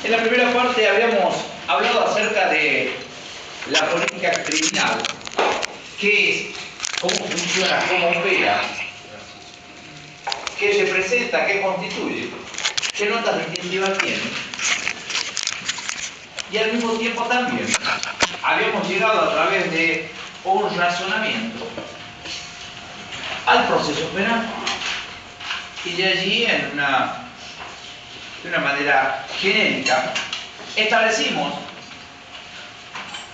En la primera parte habíamos hablado acerca de la política criminal, qué es, cómo funciona, cómo opera, qué representa, qué constituye, qué notas distintivas tiene. Y al mismo tiempo también habíamos llegado a través de un razonamiento al proceso penal. Y de allí, de una manera genérica, establecimos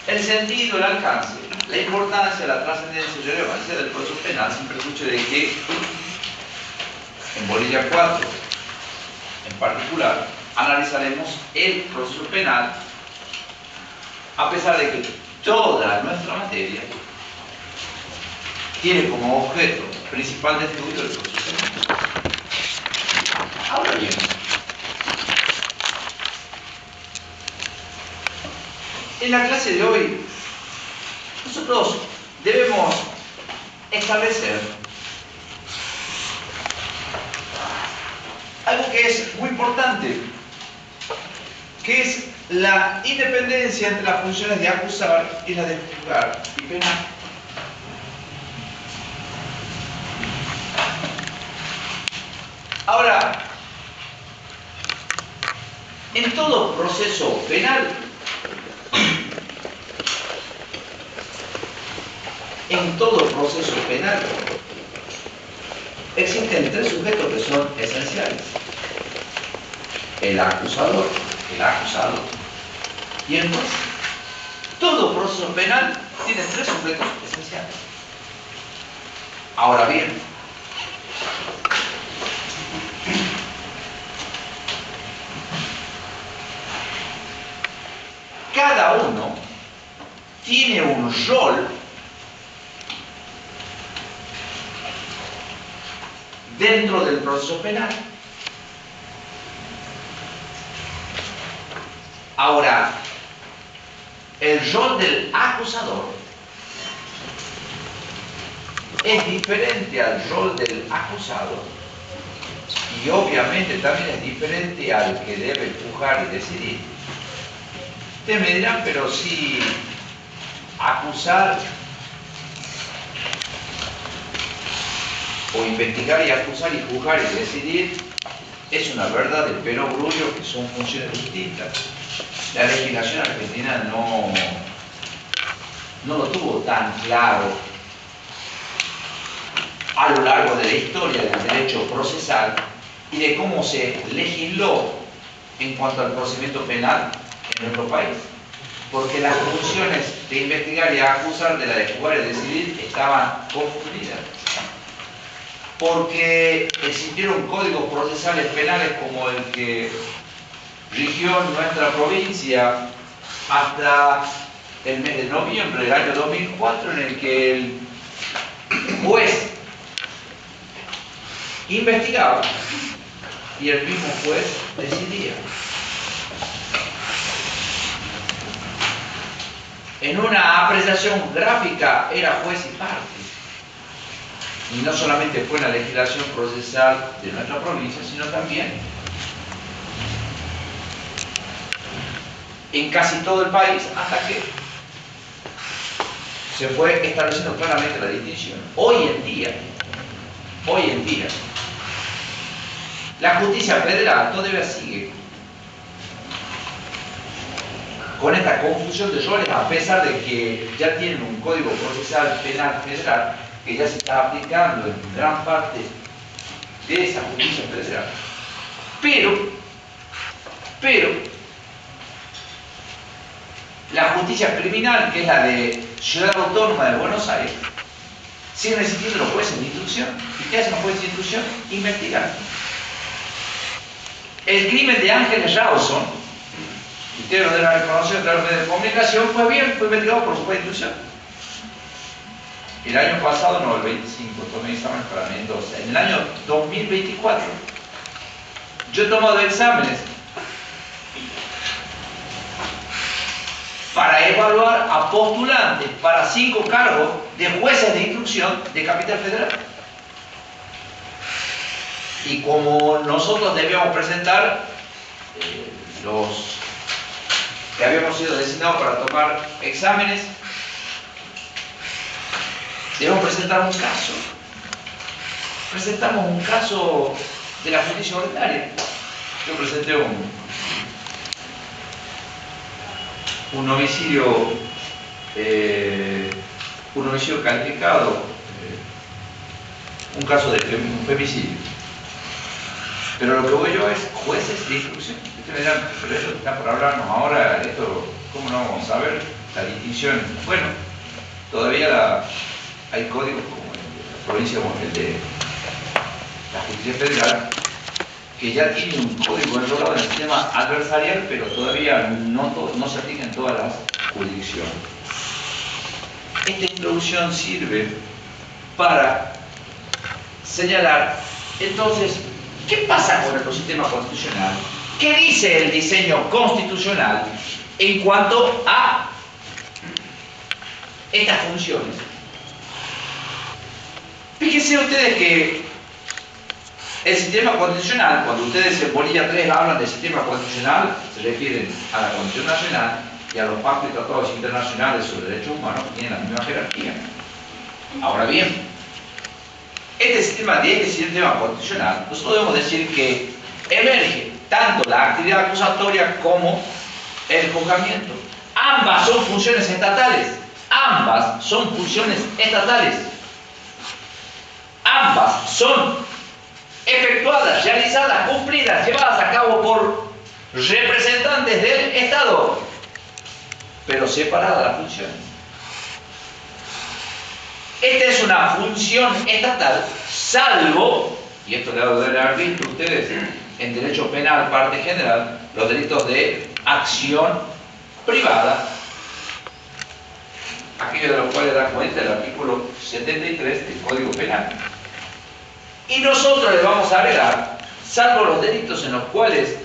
el sentido, el alcance, la importancia, la trascendencia y relevancia del proceso penal, sin perjuicio de que en Bolivia 4, en particular, analizaremos el proceso penal, a pesar de que toda nuestra materia tiene como objeto principal de estudio el proceso penal. Ahora bien, en la clase de hoy, nosotros debemos establecer algo que es muy importante, que es la independencia entre las funciones de acusar y las de juzgar y penar. Ahora, en todo proceso penal, existen tres sujetos que son esenciales: el acusador, el acusado y el juez. Todo proceso penal tiene tres sujetos esenciales. Ahora bien, cada uno tiene un rol dentro del proceso penal. Ahora, el rol del acusador es diferente al rol del acusado y obviamente también es diferente al que debe juzgar y decidir. Ustedes me dirán, pero si acusar o investigar y acusar y juzgar y decidir es una verdad de perogrullo, que son funciones distintas. La legislación argentina no lo tuvo tan claro a lo largo de la historia del derecho procesal y de cómo se legisló en cuanto al procedimiento penal en nuestro país, porque las funciones de investigar y acusar de la de juzgar y decidir estaban confundidas, porque existieron códigos procesales penales como el que rigió nuestra provincia hasta el mes de noviembre del año 2004, en el que el juez investigaba y el mismo juez decidía. En una apreciación gráfica era juez y parte. Y no solamente fue la legislación procesal de nuestra provincia, sino también en casi todo el país, hasta que se fue estableciendo claramente la distinción. Hoy en día, la justicia federal todavía sigue con esta confusión de roles, a pesar de que ya tienen un código procesal penal federal que ya se está aplicando en gran parte de esa justicia federal. Pero la justicia criminal, que es la de Ciudad Autónoma de Buenos Aires, siguen existiendo los jueces de instrucción. ¿Y qué hacen los jueces de instrucción? Investigar. El crimen de Ángeles Rawson, ustedes lo deben haber conocido a través de comunicación, fue investigado por su juez de instrucción. El año pasado, no, el 25, tomé examen para Mendoza. En el año 2024, yo he tomado exámenes para evaluar a postulantes para 5 cargos de jueces de instrucción de Capital Federal. Y como nosotros debíamos presentar los que habíamos sido designados para tomar exámenes, debemos presentar un caso. Presentamos un caso de la justicia ordinaria. Yo presenté un homicidio calificado, un caso de un femicidio. Pero lo que voy yo es jueces de instrucción. Ustedes me dirán, pero eso está por hablarnos ahora, esto, ¿cómo no vamos a ver la distinción? Bueno, todavía hay códigos como el de la provincia, como el de la justicia federal, que ya tiene un código enrolado en el sistema adversarial, pero todavía no se aplica en todas las jurisdicciones. Esta introducción sirve para señalar, entonces, ¿qué pasa con nuestro sistema constitucional? ¿Qué dice el diseño constitucional en cuanto a estas funciones? Fíjense ustedes que el sistema constitucional, cuando ustedes en Bolivia 3 hablan del sistema constitucional, se refieren a la Constitución Nacional y a los pactos y tratados internacionales sobre derechos humanos, tienen la misma jerarquía. Ahora bien, este sistema constitucional, nosotros debemos decir que emerge tanto la actividad acusatoria como el juzgamiento. Ambas son funciones estatales. Ambas son funciones estatales. Ambas son efectuadas, realizadas, cumplidas, llevadas a cabo por representantes del Estado, pero separadas las funciones. Esta es una función estatal, salvo, y esto lo deben haber visto ustedes en derecho penal, parte general, los delitos de acción privada, aquellos de los cuales da cuenta el artículo 73 del Código Penal. Y nosotros le vamos a agregar, salvo los delitos en los cuales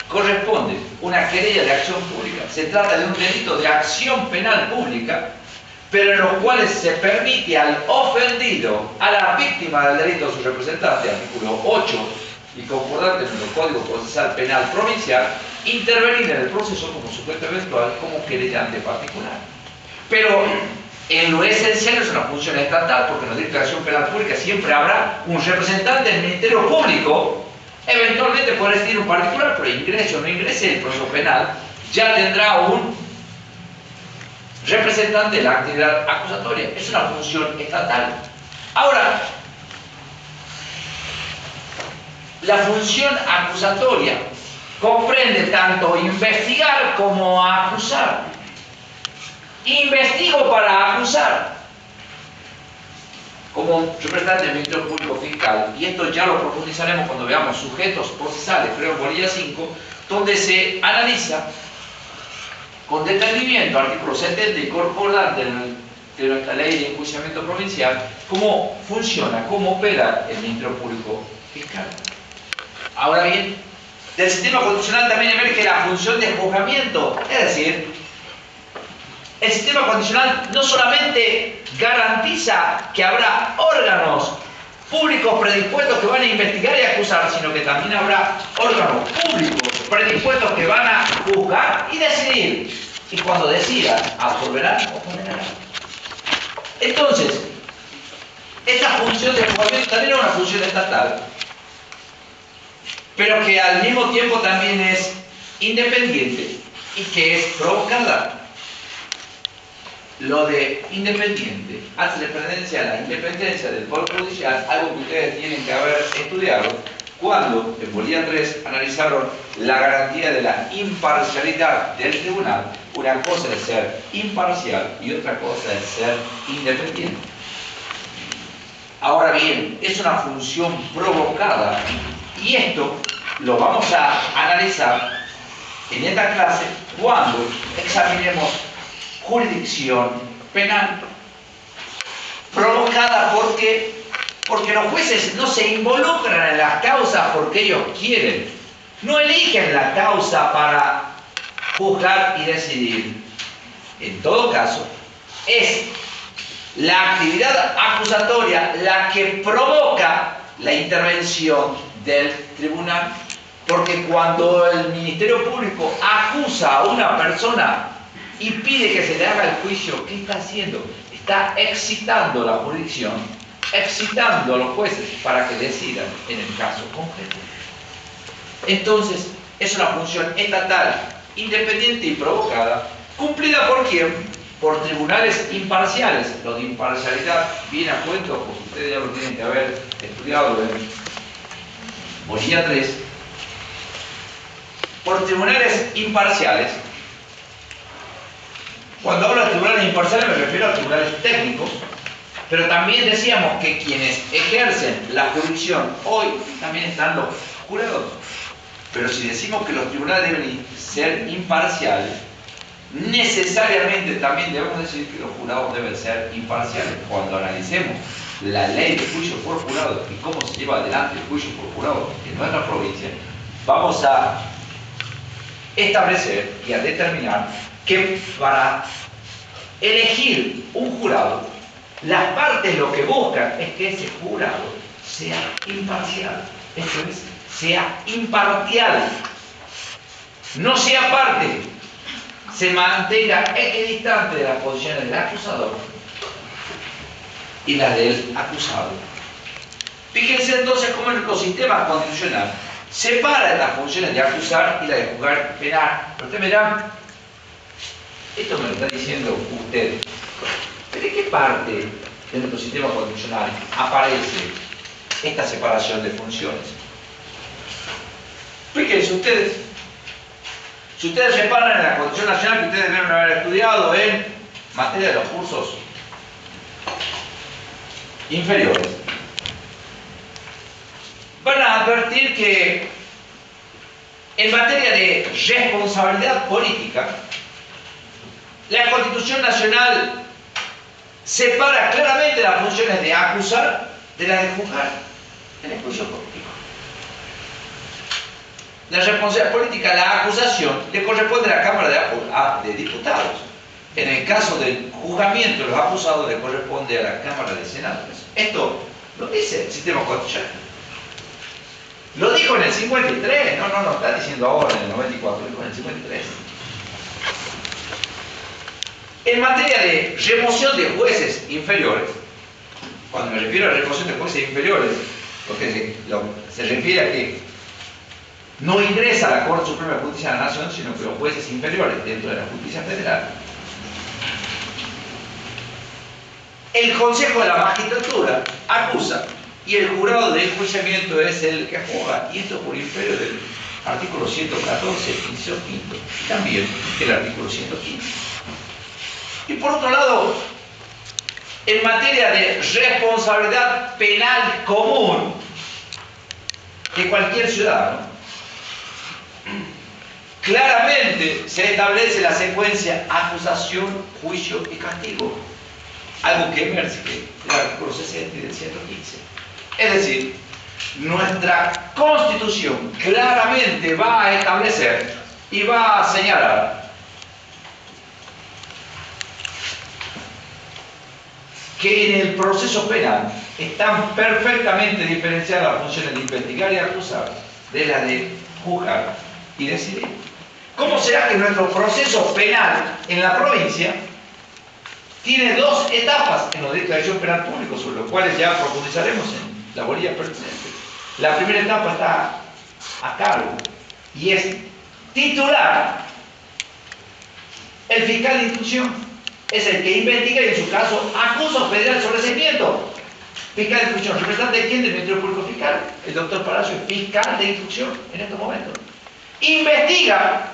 corresponde una querella de acción pública, se trata de un delito de acción penal pública, pero en los cuales se permite al ofendido, a la víctima del delito, su representante, artículo 8 y concordante en el Código Procesal Penal Provincial, intervenir en el proceso como sujeto eventual, como querellante particular. Pero en lo esencial es una función estatal, porque en los delitos de acción penal pública siempre habrá un representante del Ministerio Público. Eventualmente podrá existir un particular, pero ingrese o no ingrese el proceso penal, ya tendrá un representante de la actividad acusatoria. Es una función estatal. Ahora, la función acusatoria comprende tanto investigar como acusar. Investigo para acusar, como representante del Ministerio Público Fiscal, y esto ya lo profundizaremos cuando veamos sujetos procesales, creo en Bolivia 5, donde se analiza con detenimiento, artículo 70 y concordante de nuestra ley de enjuiciamiento provincial, cómo funciona, cómo opera el Ministerio Público Fiscal. Ahora bien, del sistema constitucional también emerge la función de juzgamiento, es decir, el sistema constitucional no solamente garantiza que habrá órganos públicos predispuestos que van a investigar y acusar, sino que también habrá órganos públicos predispuestos que van a juzgar y decidir. Y cuando decidan, absolverán o condenarán. Entonces, esta función de juzgamiento también es una función estatal, pero que al mismo tiempo también es independiente y que es provocada. Lo de independiente hace referencia a la independencia del Poder Judicial, algo que ustedes tienen que haber estudiado cuando en Bolivia 3 analizaron la garantía de la imparcialidad del tribunal. Una cosa es ser imparcial y otra cosa es ser independiente. Ahora bien, es una función provocada y esto lo vamos a analizar en esta clase cuando examinemos jurisdicción penal. Provocada porque los jueces no se involucran en las causas porque ellos quieren. No eligen la causa para juzgar y decidir. En todo caso, es la actividad acusatoria la que provoca la intervención del tribunal. Porque cuando el Ministerio Público acusa a una persona y pide que se le haga el juicio, ¿qué está haciendo? Está excitando la jurisdicción, excitando a los jueces para que decidan en el caso concreto. Entonces, es una función estatal, independiente y provocada, cumplida ¿por quién? Por tribunales imparciales. Lo de imparcialidad viene a cuento, pues ustedes ya lo tienen que haber estudiado en Bolivia 3. Por tribunales imparciales. Cuando hablo de tribunales imparciales me refiero a tribunales técnicos, pero también decíamos que quienes ejercen la jurisdicción hoy también están los jurados. Pero si decimos que los tribunales deben ser imparciales, necesariamente también debemos decir que los jurados deben ser imparciales. Cuando analicemos la ley de juicio por jurado y cómo se lleva adelante el juicio por jurado en nuestra provincia, vamos a establecer y a determinar que para elegir un jurado, las partes lo que buscan es que ese jurado sea imparcial. Esto es, sea imparcial, no sea parte, se mantenga equidistante de las posiciones del acusador y las del acusado. Fíjense entonces cómo el ecosistema constitucional separa las funciones de acusar y la de juzgar penal. Pero ustedes me dirán, esto me lo está diciendo usted, ¿pero en qué parte de nuestro sistema constitucional aparece esta separación de funciones? Fíjense ustedes, si ustedes separan en la Constitución Nacional que ustedes deben haber estudiado en materia de los cursos inferiores, van a advertir que en materia de responsabilidad política, la Constitución Nacional separa claramente las funciones de acusar de las de juzgar en el juicio político. La responsabilidad política, la acusación, le corresponde a la Cámara de Diputados. En el caso del juzgamiento de los acusados, le corresponde a la Cámara de Senadores. Esto lo dice el sistema constitucional. Lo dijo en el 53, no está diciendo ahora en el 94, lo dijo en el 53. En materia de remoción de jueces inferiores, cuando me refiero a remoción de jueces inferiores, porque se refiere a que no ingresa a la Corte Suprema de Justicia de la Nación, sino que los jueces inferiores dentro de la justicia federal. El Consejo de la Magistratura acusa y el jurado de enjuiciamiento es el que juzga, y esto por imperio del artículo 114, inciso quinto, y también el artículo 115. Y por otro lado, en materia de responsabilidad penal común de cualquier ciudadano, claramente se establece la secuencia acusación, juicio y castigo, algo que emerge del artículo 60 y del 115. Es decir, nuestra Constitución claramente va a establecer y va a señalar que en el proceso penal están perfectamente diferenciadas las funciones de investigar y acusar de las de juzgar y decidir. ¿Cómo será que nuestro proceso penal en la provincia tiene dos etapas en los delitos de acción penal público, sobre los cuales ya profundizaremos en la bolilla pertinente? La primera etapa está a cargo y es titular el fiscal de instrucción. Es el que investiga y en su caso acusa o pedirá el sobreseimiento. Fiscal de instrucción, representante de quién? Del Ministerio Público Fiscal. El doctor Palacio es fiscal de instrucción en estos momentos. Investiga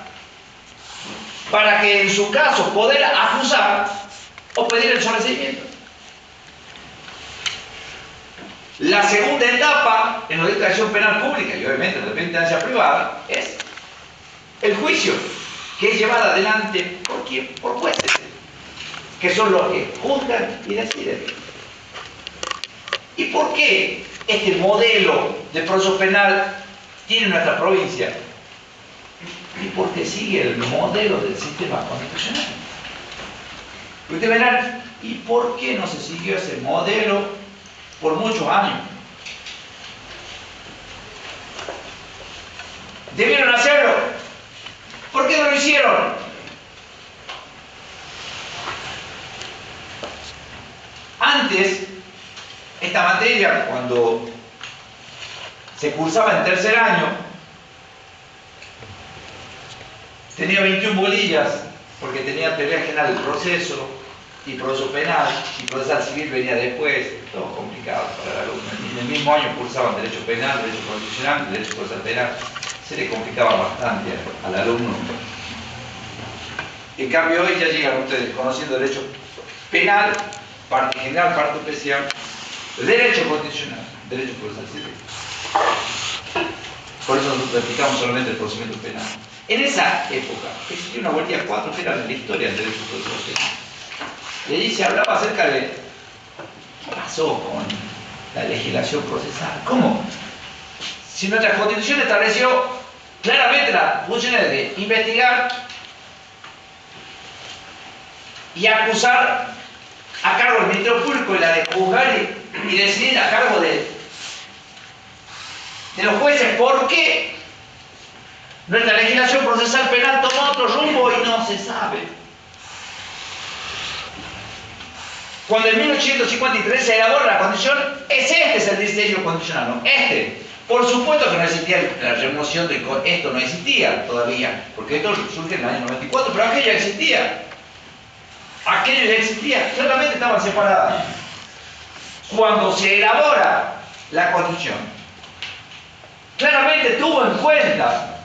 para que en su caso poder acusar o pedir el sobreseimiento. La segunda etapa en los delitos de acción penal pública y obviamente en la penitencia privada es el juicio, que es llevado adelante ¿por quién? Por jueces, que son los que juzgan y deciden. ¿Y por qué este modelo de proceso penal tiene nuestra provincia? Y porque sigue el modelo del sistema constitucional. Ustedes verán, ¿y por qué no se siguió ese modelo por muchos años? Debieron hacerlo. ¿Por qué no lo hicieron? Antes, esta materia, cuando se cursaba en tercer año, tenía 21 bolillas, porque tenía teoría general del proceso, y proceso penal, y procesal civil venía después, todo complicado para el alumno. En el mismo año cursaban derecho penal, derecho constitucional, derecho procesal penal, se le complicaba bastante al alumno. En cambio hoy ya llegan ustedes conociendo derecho penal, parte general, parte especial, derecho constitucional, derecho procesal civil. Por eso nosotros practicamos solamente el procedimiento penal. En esa época existía una bolilla 4 que era de la historia del derecho procesal penal. Y allí se hablaba acerca de qué pasó con la legislación procesal. ¿Cómo? Si nuestra Constitución estableció claramente las funciones de investigar y acusar a cargo del Ministerio Público y la de juzgar y decidir a cargo de los jueces, ¿por qué nuestra legislación procesal penal tomó otro rumbo y no se sabe? Cuando en 1853 se elabora la Constitución, este es el diseño constitucional, ¿no? Por supuesto que no existía la remoción de esto, no existía todavía, porque esto surge en el año 94, pero aquello ya existía. Aquello ya existía, claramente estaban separadas. Cuando se elabora la Constitución, claramente tuvo en cuenta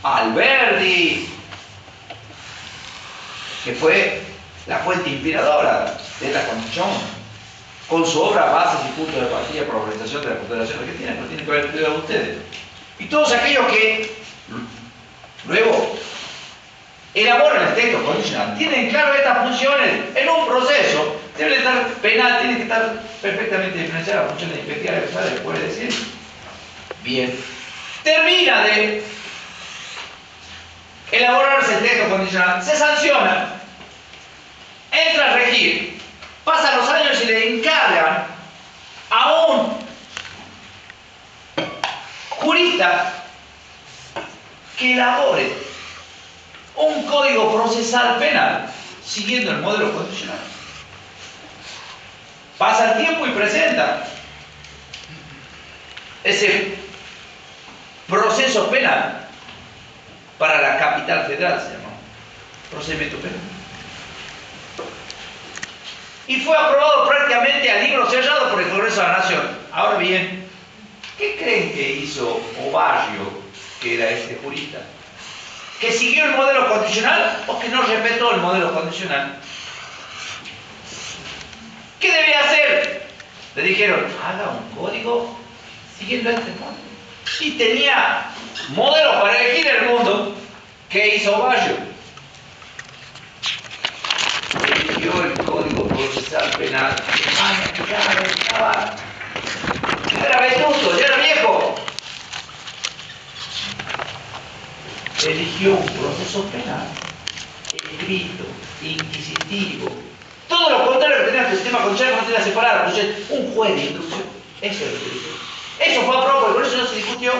a Alberdi, que fue la fuente inspiradora de la Constitución, con su obra Bases y Puntos de Partida para la Organización de la Confederación Argentina, que lo tienen que haber estudiado ustedes. Y todos aquellos que luego elaboran el texto constitucional tienen claro estas funciones en un proceso. Debe estar penal, tiene que estar perfectamente diferenciada la función de investigar y acusar, les puede decir. Bien. Termina de elaborarse el texto constitucional, se sanciona, entra a regir, pasan los años y le encargan a un jurista que elabore un código procesal penal siguiendo el modelo constitucional. Pasa el tiempo y presenta ese proceso penal para la capital federal, se llamó procedimiento penal. Y fue aprobado prácticamente a libro cerrado por el Congreso de la Nación. Ahora bien, ¿qué creen que hizo Ovario, que era este jurista? ¿Que siguió el modelo constitucional o que no respetó el modelo constitucional? ¿Qué debía hacer? Le dijeron, haga un código siguiendo este modelo. Y tenía modelo para elegir el mundo. ¿Qué hizo Ovario? Eligió el Código Procesal Penal de Alemania, que ya era vetusto, ya era viejo. Eligió un proceso penal escrito, inquisitivo, todo lo contrario que tenía el sistema constitucional, no tenía separado, un juez de instrucción. Eso es lo que eligió. Eso fue aprobado, por eso no se discutió.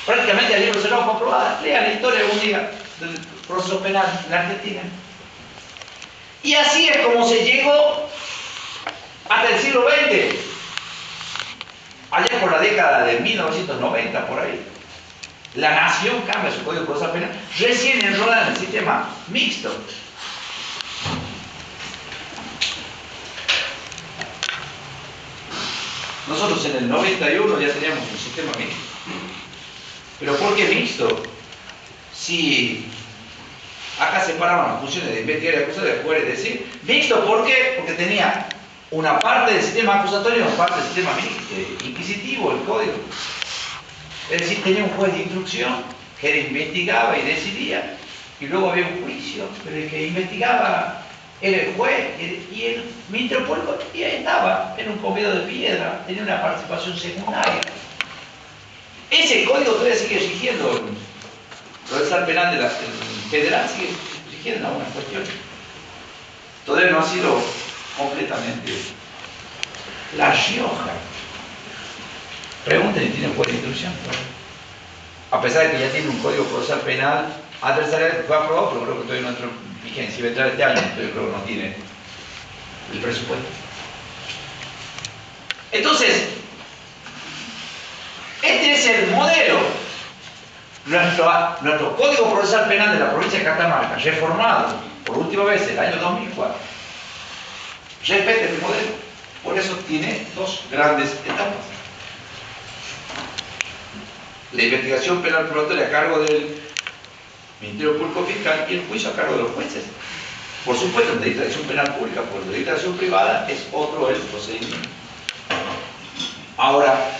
Prácticamente el libro cerrado fue aprobado. Lean la historia algún día del proceso penal en la Argentina. Y así es como se llegó hasta el siglo XX. Allá por la década de 1990, por ahí. La nación cambia su código procesal penal, recién enrola en el sistema mixto. Nosotros en el 91 ya teníamos un sistema mixto. ¿Pero por qué mixto? Si acá separaban las funciones de investigar y acusar, puede decir mixto, ¿por qué? Porque tenía una parte del sistema acusatorio y una parte del sistema inquisitivo, el código. Es decir, tenía un juez de instrucción que investigaba y decidía, y luego había un juicio, pero el que investigaba era el juez, y el Ministerio Público y ahí estaba, en un convento de piedra, tenía una participación secundaria. Ese código todavía sigue rigiendo, el procesal penal de la federal sigue rigiendo en algunas cuestiones. Todavía no ha sido completamente. La Rioja. Pregunten si tienen juez de instrucción. a pesar de que ya tiene un código procesal penal adversarial que fue aprobado, pero creo que todavía no entró en vigencia, va a entrar este año, entonces creo que no tiene el presupuesto. Entonces, este es el modelo. Nuestro Código Procesal Penal de la provincia de Catamarca, reformado por última vez el año 2004, respeta este modelo. Por eso tiene dos grandes etapas. La investigación penal probatoria a cargo del Ministerio Público Fiscal y el juicio a cargo de los jueces. Por supuesto, en delito de acción penal pública, por delito de acción privada, es otro el procedimiento. Ahora,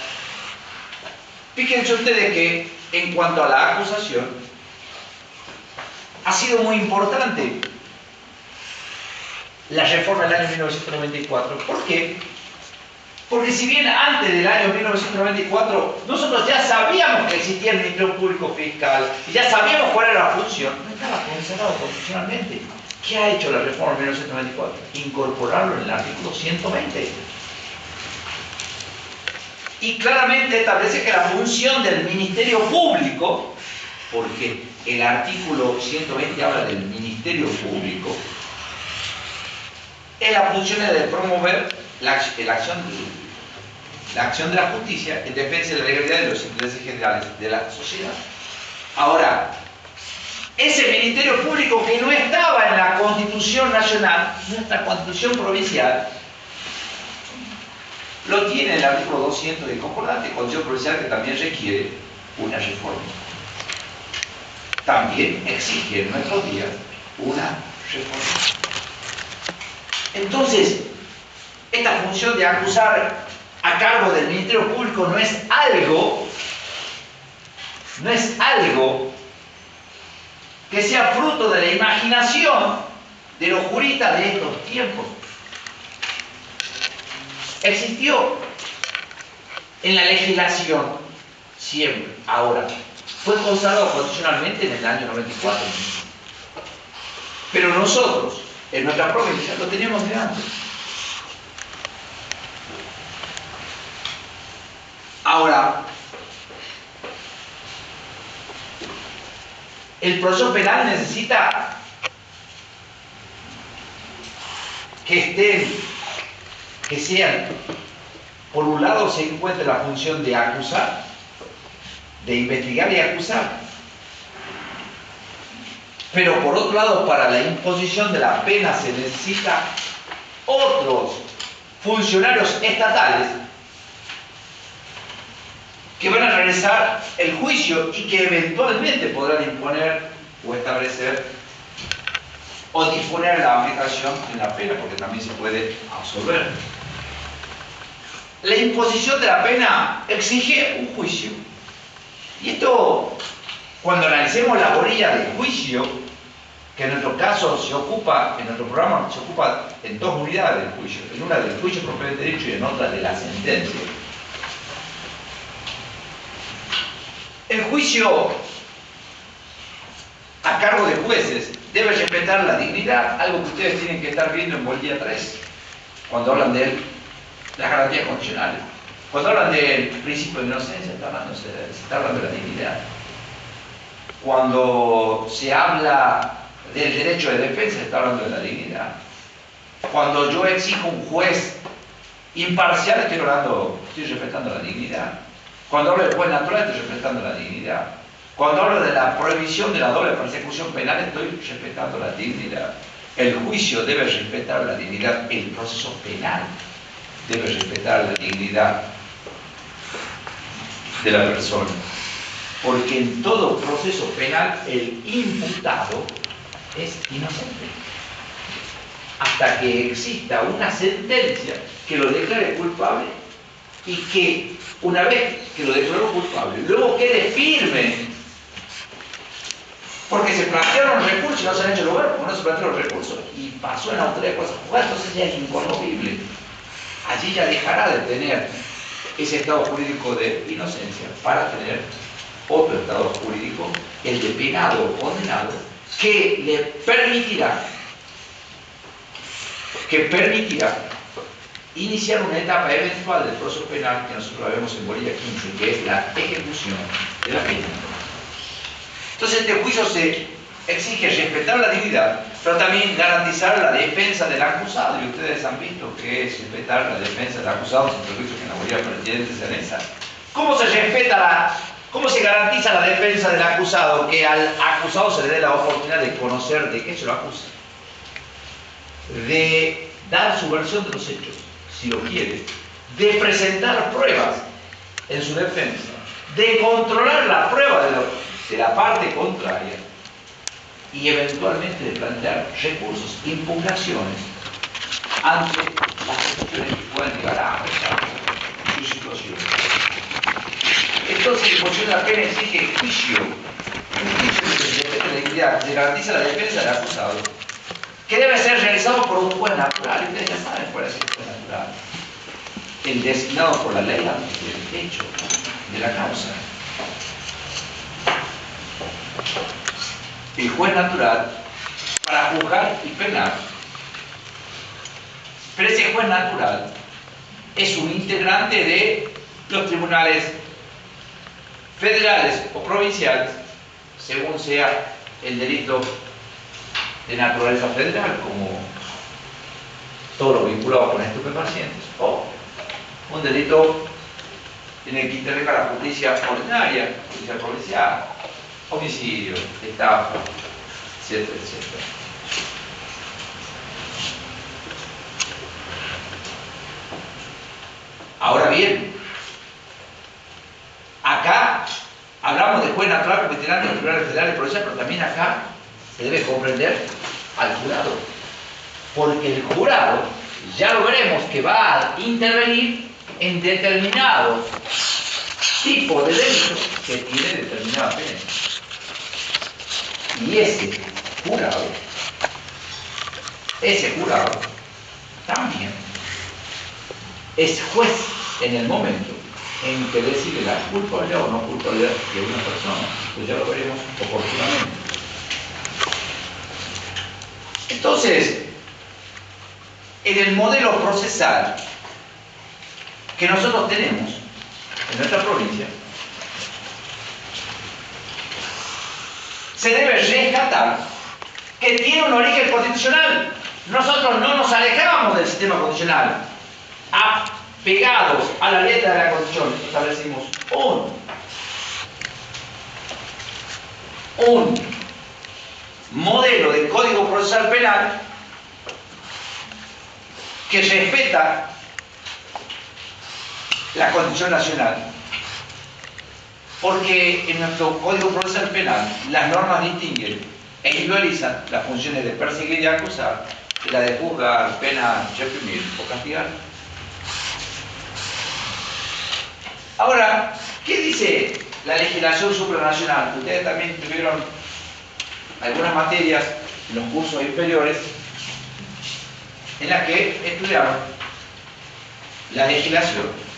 fíjense ustedes que en cuanto a la acusación, ha sido muy importante la reforma del año 1994. ¿Por qué? Porque si bien antes del año 1994 nosotros ya sabíamos que existía el Ministerio Público Fiscal y ya sabíamos cuál era la función, no estaba consagrado constitucionalmente. ¿Qué ha hecho la reforma de 1994? Incorporarlo en el artículo 120. Y claramente establece que la función del Ministerio Público, porque el artículo 120 habla del Ministerio Público, es la función de promover la acción de la justicia en defensa de la legalidad y de los intereses generales de la sociedad. Ahora, ese Ministerio Público que no estaba en la Constitución Nacional, nuestra Constitución Provincial, lo tiene el artículo 200 del concordante, Constitución Provincial, que también requiere una reforma. También exige en nuestros días una reforma. Entonces, esta función de acusar a cargo del Ministerio Público no es algo que sea fruto de la imaginación de los juristas de estos tiempos. Existió en la legislación siempre. Ahora, fue consagrado constitucionalmente en el año 94. Pero nosotros, en nuestra provincia, lo teníamos de antes. Ahora, el proceso penal necesita que sean, por un lado se encuentra la función de acusar, de investigar y acusar, pero por otro lado, para la imposición de la pena se necesita otros funcionarios estatales que van a realizar el juicio y que eventualmente podrán imponer o establecer o disponer la aplicación de la pena, porque también se puede absolver. La imposición de la pena exige un juicio. Y esto, cuando analicemos la orilla del juicio, que en nuestro caso se ocupa, en nuestro programa se ocupa en dos unidades del juicio, en una del juicio propiamente dicho y en otra de la sentencia. El juicio a cargo de jueces debe respetar la dignidad, algo que ustedes tienen que estar viendo en Bolivia 3, cuando hablan de las garantías constitucionales. Cuando hablan del principio de inocencia, se está hablando de la dignidad. Cuando se habla del derecho de defensa, se está hablando de la dignidad. Cuando yo exijo un juez imparcial, estoy respetando la dignidad. Cuando hablo de juez natural, estoy respetando la dignidad. Cuando hablo de la prohibición de la doble persecución penal, estoy respetando la dignidad. El juicio debe respetar la dignidad, el proceso penal debe respetar la dignidad de la persona. Porque en todo proceso penal el imputado es inocente. Hasta que exista una sentencia que lo declare culpable y que una vez que lo declaró culpable, luego quede firme. Porque se plantearon recursos y no se han hecho lugar, porque no se plantearon recursos. Y pasó en la autoridad de cosas juzgadas, entonces ya es inconmovible. Allí ya dejará de tener ese estado jurídico de inocencia para tener otro estado jurídico, el de penado o condenado, que le permitirá iniciar una etapa eventual del proceso penal que nosotros vemos en Bolivia 15, que es la ejecución de la pena. Entonces este juicio se exige respetar la dignidad, pero también garantizar la defensa del acusado. Y ustedes han visto que es respetar la defensa del acusado, sin perjuicio que en la mayoría de los presidentes se anexan. ¿Cómo se garantiza la defensa del acusado? Que al acusado se le dé la oportunidad de conocer de qué se lo acusa, de dar su versión de los hechos, si lo quiere, de presentar pruebas en su defensa, de controlar la prueba de la parte contraria y eventualmente de plantear recursos, impugnaciones ante las cuestiones que puedan llegar a afectar su situación. Entonces, la imposición de la pena exige juicio, un juicio de legalidad que garantiza la defensa del acusado, que debe ser realizado por un juez natural. Y ustedes ya saben cuál es el juez natural: el designado por la ley ante el hecho de la causa. El juez natural para juzgar y penar. Pero ese juez natural es un integrante de los tribunales federales o provinciales, según sea el delito de naturaleza federal, como todo lo vinculado con estupefacientes, o un delito en el que intervenga la justicia ordinaria, justicia provincial, homicidio, estafa, etcétera, etcétera. Ahora bien, acá hablamos de juez natural competente de los tribunales federales y provinciales, pero también acá se debe comprender al jurado, porque el jurado, ya lo veremos, que va a intervenir en determinados tipos de delitos que tiene determinada pena. Y ese jurado también es juez en el momento en que decide la culpabilidad o no culpabilidad de una persona. Pues ya lo veremos oportunamente. Entonces, en el modelo procesal que nosotros tenemos en nuestra provincia, se debe rescatar que tiene un origen constitucional. Nosotros no nos alejábamos del sistema constitucional. Apegados a la letra de la Constitución, establecimos un modelo de Código Procesal Penal que respeta la Constitución Nacional. Porque en nuestro Código Procesal Penal las normas distinguen e individualizan las funciones de perseguir y acusar y la de juzgar, penar, reprimir o castigar. Ahora, ¿qué dice la legislación supranacional? Ustedes también tuvieron algunas materias en los cursos inferiores en las que estudiaron la legislación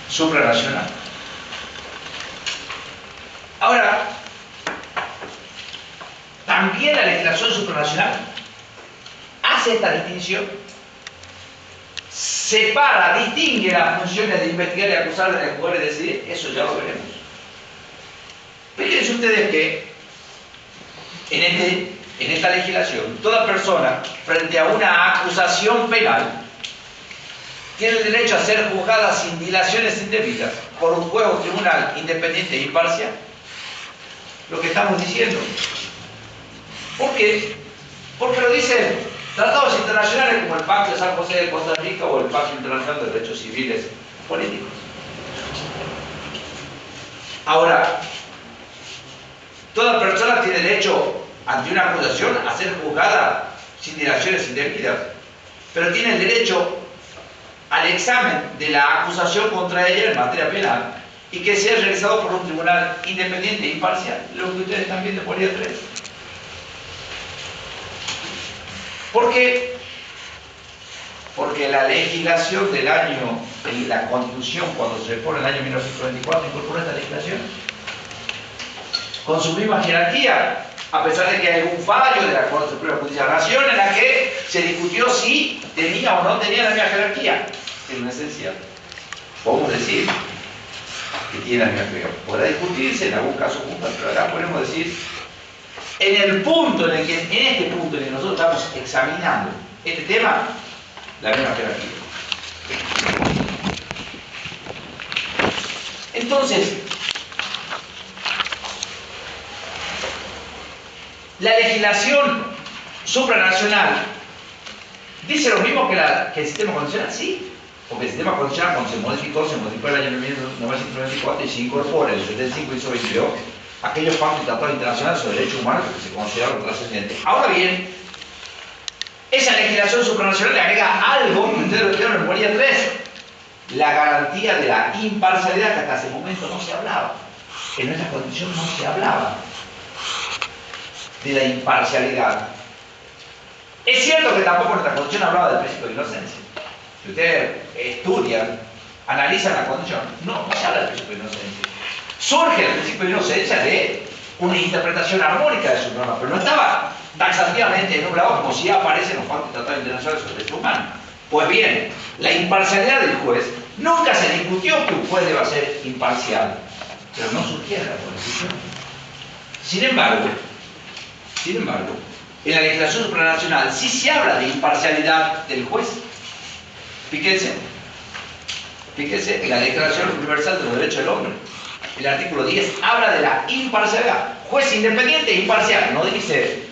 supranacional. Ahora, también la legislación supranacional hace esta distinción, separa, distingue las funciones de investigar y acusar, de juzgar y decidir. Eso ya lo veremos. Fíjense ustedes que en esta legislación, toda persona frente a una acusación penal tiene el derecho a ser juzgada sin dilaciones indebidas por un juez o tribunal independiente e imparcial. Lo que estamos diciendo. ¿Por qué? Porque lo dicen tratados internacionales como el Pacto de San José de Costa Rica o el Pacto Internacional de Derechos Civiles y Políticos. Ahora, toda persona tiene derecho ante una acusación a ser juzgada sin dilaciones indebidas, pero tiene el derecho al examen de la acusación contra ella en materia penal y que sea realizado por un tribunal independiente e imparcial, lo que ustedes están viendo por ahí atrás. ¿Por qué? Porque la legislación del año, la Constitución, cuando se pone en el año 1924, incorporó esta legislación con su misma jerarquía, a pesar de que hay algún fallo de la Corte Suprema de Justicia de la Nación en la que se discutió si tenía o no tenía la misma jerarquía. En esencia, podemos decir que tiene la misma explicación. Podrá discutirse en algún caso puntual, pero acá podemos decir, en este punto en el que nosotros estamos examinando este tema, la misma jerarquía. Entonces, la legislación supranacional dice lo mismo que el sistema condicional, sí, porque el sistema condicional cuando se modificó en el año 1994 y se incorpora en el 75 hizo 22 aquellos pactos y tratados internacionales sobre derechos humanos que se consideraron trascendentes. Ahora bien, esa legislación supranacional le agrega algo que ustedes lo dijeron en Bolivia 3, la garantía de la imparcialidad que hasta ese momento no se hablaba. En nuestra constitución no se hablaba de la imparcialidad. Es cierto que tampoco nuestra constitución hablaba del principio de inocencia. Si ustedes estudian, analizan la constitución, no se habla del principio de inocencia. Surge el principio de inocencia de una interpretación armónica de su norma, pero no estaba taxativamente enumerado como si aparece en los pactos y tratados internacionales sobre derechos humanos. Pues bien, la imparcialidad del juez, nunca se discutió que un juez deba ser imparcial, pero no surgía de la Constitución. Sin embargo, en la legislación supranacional sí se habla de imparcialidad del juez. Fíjense en la Declaración Universal de los Derechos del Hombre. El artículo 10 habla de la imparcialidad. Juez independiente e imparcial. No dice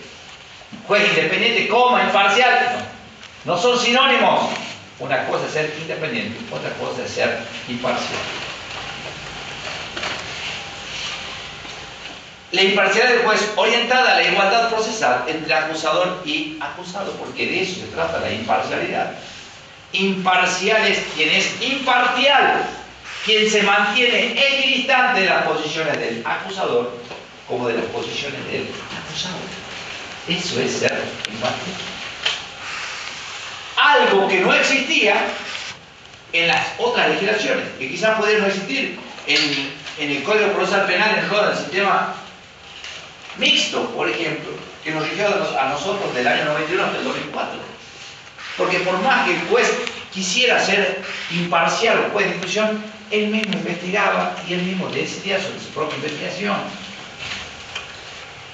juez independiente, imparcial. No son sinónimos. Una cosa es ser independiente, otra cosa es ser imparcial. La imparcialidad del juez orientada a la igualdad procesal entre acusador y acusado, porque de eso se trata la imparcialidad. Imparcial es quien es imparcial, quien se mantiene equidistante de las posiciones del acusador como de las posiciones del acusado. Eso es ser imparcial. Algo que no existía en las otras legislaciones, que quizás pudiera no existir en el Código Procesal Penal, en todo el sistema mixto, por ejemplo, que nos rigió a nosotros del año 91 hasta el 2004. Porque por más que el juez quisiera ser imparcial o juez de instrucción, él mismo investigaba y él mismo decidía sobre su propia investigación.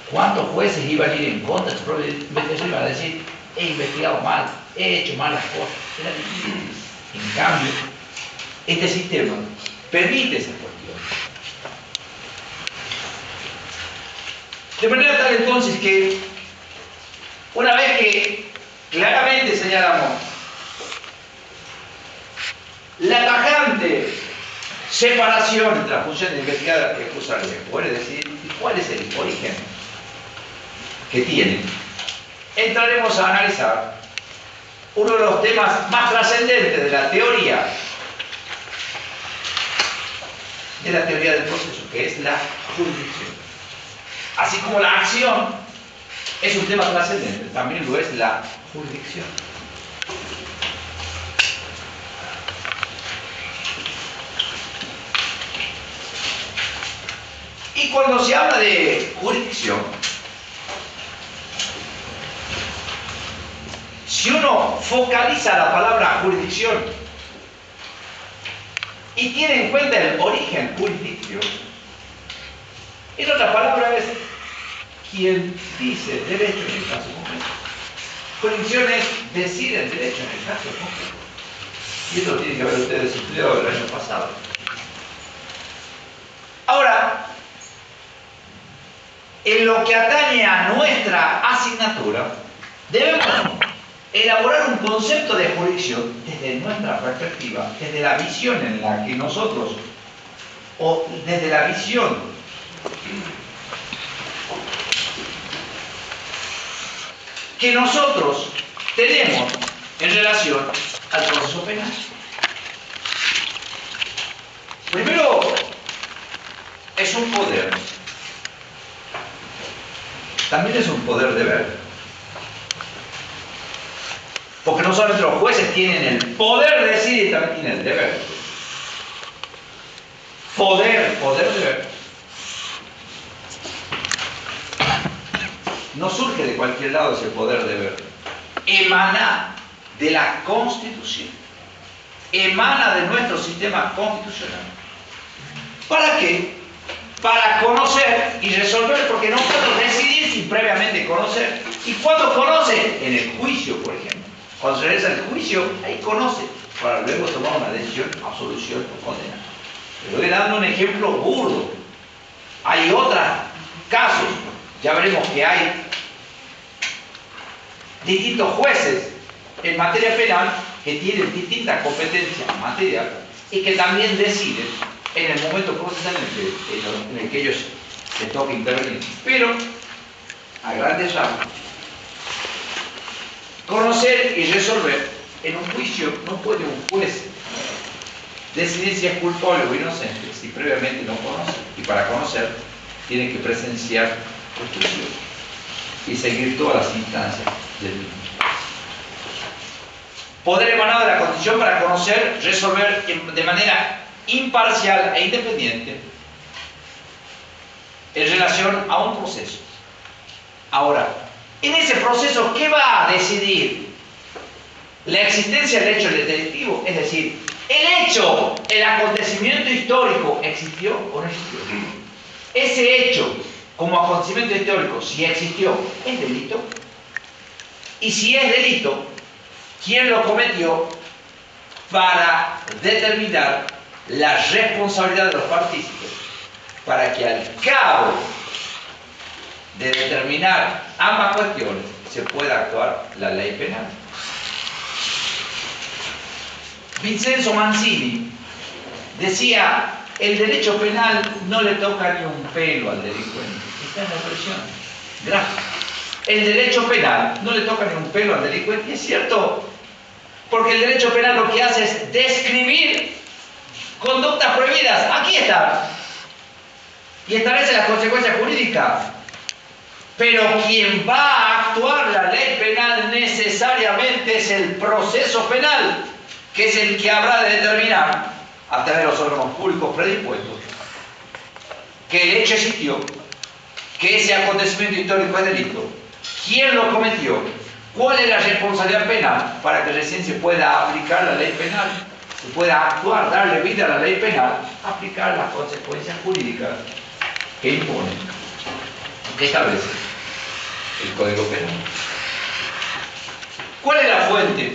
¿Cuántos jueces iban a ir en contra de su propia investigación y iban a decir, he investigado mal, he hecho mal las cosas? Era difícil. En cambio, este sistema permite esa cuestión. De manera tal entonces que, una vez que claramente señalamos la tajante separación entre la función de investigar y acusar, puede decir cuál es el origen que tiene, entraremos a analizar uno de los temas más trascendentes de la teoría del proceso, que es la jurisdicción. Así como la acción es un tema trascendente, también lo es la jurisdicción. Y cuando se habla de jurisdicción, si uno focaliza la palabra jurisdicción y tiene en cuenta el origen jurisdicción, en otras palabras es quien dice derecho en el caso concreto. Jurisdicción es decir el derecho en el caso concreto. Y esto lo tienen que haber ustedes estudiado el año pasado. Ahora, en lo que atañe a nuestra asignatura, debemos elaborar un concepto de jurisdicción desde nuestra perspectiva, desde la visión en la que nosotros, o desde la visión que nosotros tenemos en relación al proceso penal. Primero, es un poder. También es un poder deber. Porque no solamente los jueces tienen el poder de decidir, también tienen el deber. Poder, deber. No surge de cualquier lado ese poder deber. Emana de la Constitución. Emana de nuestro sistema constitucional. ¿Para qué? Para conocer y resolver, porque no puedo decidir sin previamente conocer. ¿Y cuándo conoce? En el juicio, por ejemplo. Cuando se realiza el juicio, ahí conoce, para luego tomar una decisión, absolución o condena. Le voy dando un ejemplo burdo. Hay otros casos, ya veremos que hay distintos jueces en materia penal que tienen distintas competencias materiales y que también deciden en el momento procesal en el que ellos les toca intervenir. Pero, a grandes rasgos, conocer y resolver en un juicio no puede un juez decidir si es culpable o inocente si previamente no conoce. Y para conocer tiene que presenciar el juicio y seguir todas las instancias del mismo. Poder emanado de la Constitución para conocer, resolver de manera imparcial e independiente en relación a un proceso. Ahora, en ese proceso, ¿qué va a decidir? La existencia del hecho delictivo, es decir, el hecho, el acontecimiento histórico, ¿existió o no existió? Ese hecho, como acontecimiento histórico, si existió, ¿es delito? Y si es delito, ¿quién lo cometió? Para determinar la responsabilidad de los partícipes, para que al cabo de determinar ambas cuestiones se pueda actuar la ley penal. Vincenzo Mancini decía: el derecho penal no le toca ni un pelo al delincuente. Está en la expresión gráfica. El derecho penal no le toca ni un pelo al delincuente. Y es cierto, porque el derecho penal lo que hace es describir conductas prohibidas. Aquí están. Y establece las consecuencias jurídicas. Pero quien va a actuar la ley penal necesariamente es el proceso penal, que es el que habrá de determinar, a través de los órganos públicos predispuestos, que el hecho existió, que ese acontecimiento histórico es delito, quién lo cometió, cuál es la responsabilidad penal, para que recién se pueda aplicar la ley penal, se pueda actuar, darle vida a la ley penal, aplicar las consecuencias jurídicas que impone, que establece el Código Penal. ¿Cuál es la fuente?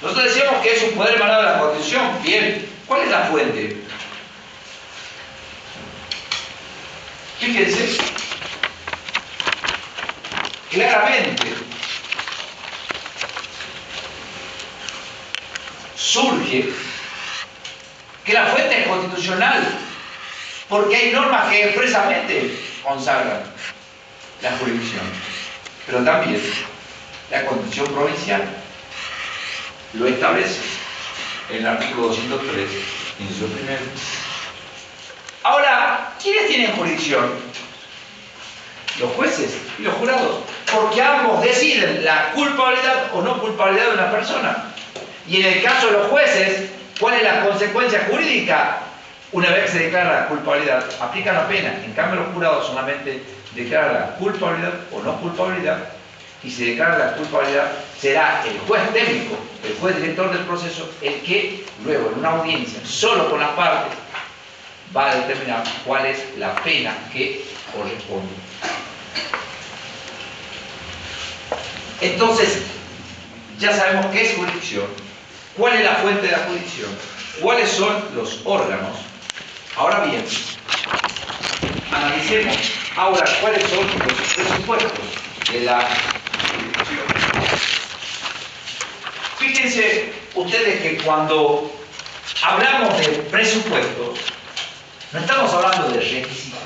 Nosotros decíamos que es un poder emanado de la Constitución. Bien, ¿cuál es la fuente? Fíjense, claramente surge que la fuente es constitucional, porque hay normas que expresamente consagran la jurisdicción, pero también la Constitución provincial lo establece en el artículo 203, inciso primero. Ahora, ¿quiénes tienen jurisdicción? Los jueces y los jurados, porque ambos deciden la culpabilidad o no culpabilidad de una persona. Y en el caso de los jueces, ¿cuál es la consecuencia jurídica? Una vez que se declara la culpabilidad, aplican la pena. En cambio, los jurados solamente declaran la culpabilidad o no culpabilidad, y si declara la culpabilidad, será el juez técnico, el juez director del proceso, el que luego en una audiencia, solo con las partes, va a determinar cuál es la pena que corresponde. Entonces, ya sabemos qué es jurisdicción, cuál es la fuente de la jurisdicción, cuáles son los órganos. Ahora bien, analicemos ahora cuáles son los presupuestos de la jurisdicción. Fíjense ustedes que cuando hablamos de presupuestos, no estamos hablando de requisitos.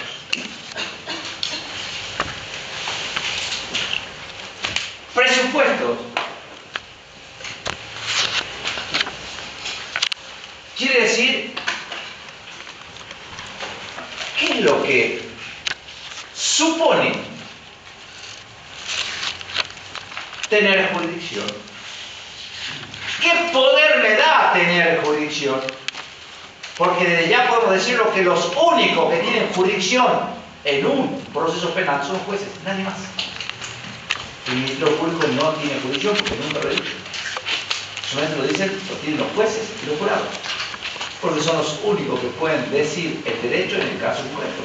Presupuestos quiere decir, ¿qué es lo que supone tener jurisdicción? ¿Qué poder me da tener jurisdicción? Porque desde ya podemos decirlo que los únicos que tienen jurisdicción en un proceso penal son jueces, nadie más. El Ministerio Público no tiene jurisdicción porque nunca lo he dicho. Solamente lo dicen, lo tienen los jueces y los jurados. porque son los únicos que pueden decir el derecho en el caso concreto.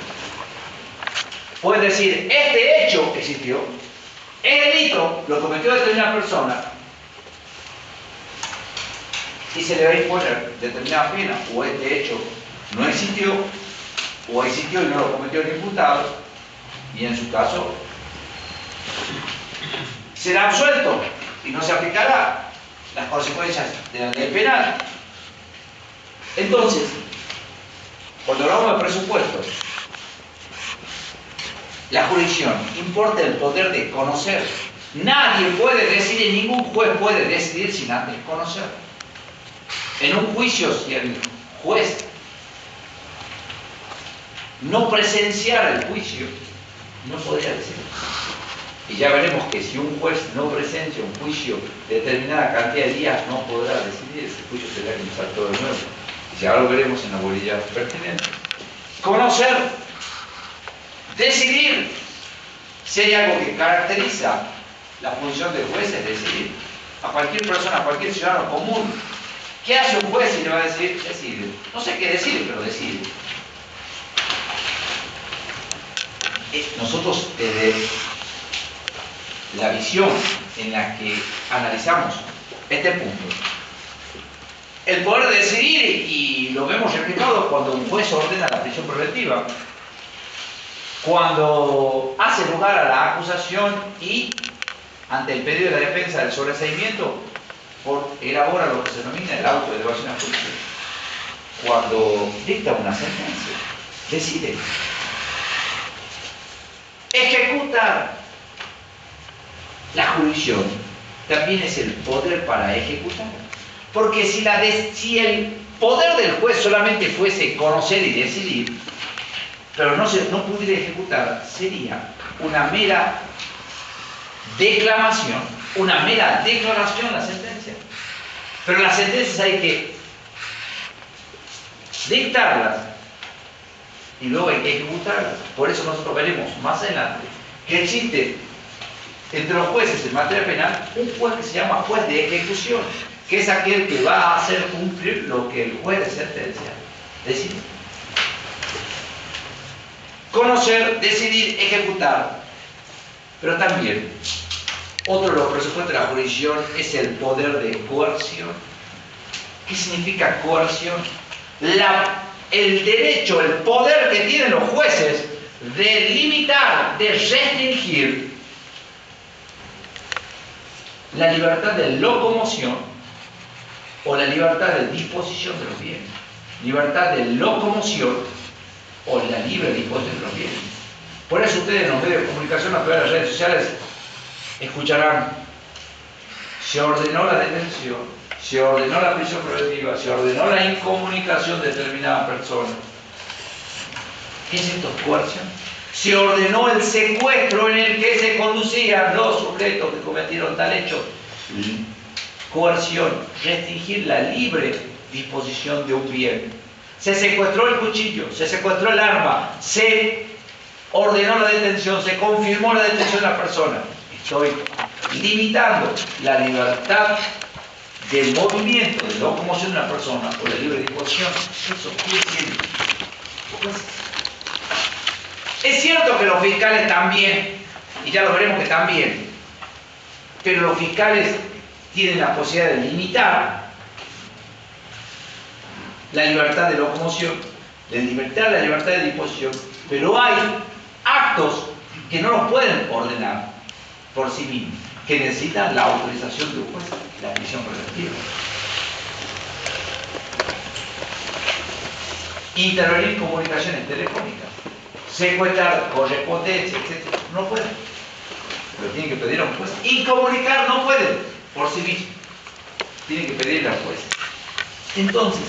Pueden decir, este hecho existió, el delito lo cometió determinada persona, y se le va a imponer determinada pena, o este hecho no existió, o existió y no lo cometió el imputado, y en su caso será absuelto y no se aplicará las consecuencias de la ley penal. Entonces, cuando hablamos de presupuestos, la jurisdicción importa el poder de conocer. Nadie puede decidir, ningún juez puede decidir sin antes conocer. En un juicio, si el juez no presenciara el juicio, no podría decidir. Y ya veremos que si un juez no presencia un juicio de determinada cantidad de días, no podrá decidir, ese juicio será iniciar todo de nuevo. Y ya lo veremos en la bolilla pertinente. Conocer, decidir. Si hay algo que caracteriza la función del juez es decidir. A cualquier persona, a cualquier ciudadano común, ¿qué hace un juez y le va a decir? Decide. No sé qué decide, pero decide. Nosotros, desde la visión en la que analizamos este punto, el poder de decidir, y lo vemos reflejado cuando un juez ordena la prisión preventiva, cuando hace lugar a la acusación y ante el pedido de la defensa del sobreseimiento, elabora lo que se denomina el auto de elevación a juicio. Cuando dicta una sentencia, decide. Ejecutar. La jurisdicción también es el poder para ejecutar. Porque si el poder del juez solamente fuese conocer y decidir, pero no pudiera ejecutar, sería una mera declamación, una mera declaración la sentencia. Pero las sentencias hay que dictarlas y luego hay que ejecutarlas. Por eso nosotros veremos más adelante que existe entre los jueces en materia penal un juez que se llama juez de ejecución, que es aquel que va a hacer cumplir lo que el juez de sentencia decide. Conocer, decidir, ejecutar. Pero también, otro de los presupuestos de la jurisdicción es el poder de coerción. ¿Qué significa coerción? El derecho, el poder que tienen los jueces de limitar, de restringir la libertad de locomoción o la libertad de disposición de los bienes. Libertad de locomoción o la libre disposición de los bienes. Por eso ustedes en los medios de comunicación, a través de las redes sociales, escucharán: se ordenó la detención, se ordenó la prisión preventiva, se ordenó la incomunicación de determinada persona. ¿Qué es esto? Coerción. Se ordenó el secuestro en el que se conducían los sujetos que cometieron tal hecho. Coerción, restringir la libre disposición de un bien. Se secuestró el cuchillo, se secuestró el arma, se ordenó la detención, se confirmó la detención de la persona. Estoy limitando la libertad del movimiento, de locomoción de una persona por la libre disposición. Eso quiere decir. Es cierto que los fiscales también, y ya lo veremos que también, pero los fiscales tienen la posibilidad de limitar la libertad de locomoción, de limitar la libertad de disposición, pero hay actos que no los pueden ordenar por sí mismos, que necesitan la autorización de un juez, la prisión preventiva. Intervenir en comunicaciones telefónicas, secuestrar correspondencia, etc. No pueden, pero tienen que pedir a un juez. Y comunicar no pueden por sí mismos, tienen que pedirle al juez. Entonces,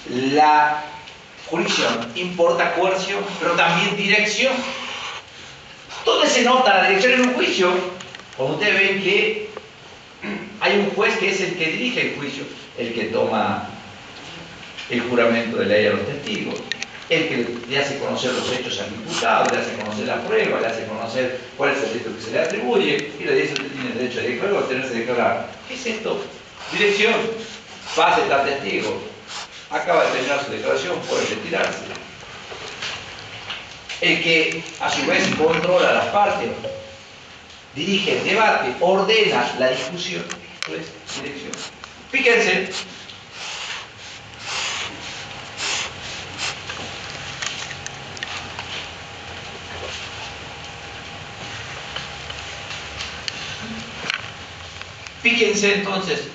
la jurisdicción importa coerción, pero también dirección. ¿Dónde se nota la dirección en un juicio? Como ustedes ven que hay un juez que es el que dirige el juicio, el que toma el juramento de ley a los testigos, el que le hace conocer los hechos al imputado, le hace conocer la prueba, le hace conocer cuál es el delito que se le atribuye, y le dice: usted tiene derecho a declarar o a tenerse a declarar. ¿Qué es esto? Dirección. pase tal testigo, acaba de terminar su declaración, puede retirarse. El que a su vez controla las partes, dirige el debate, ordena la discusión, pues dirección. Fíjense, fíjense entonces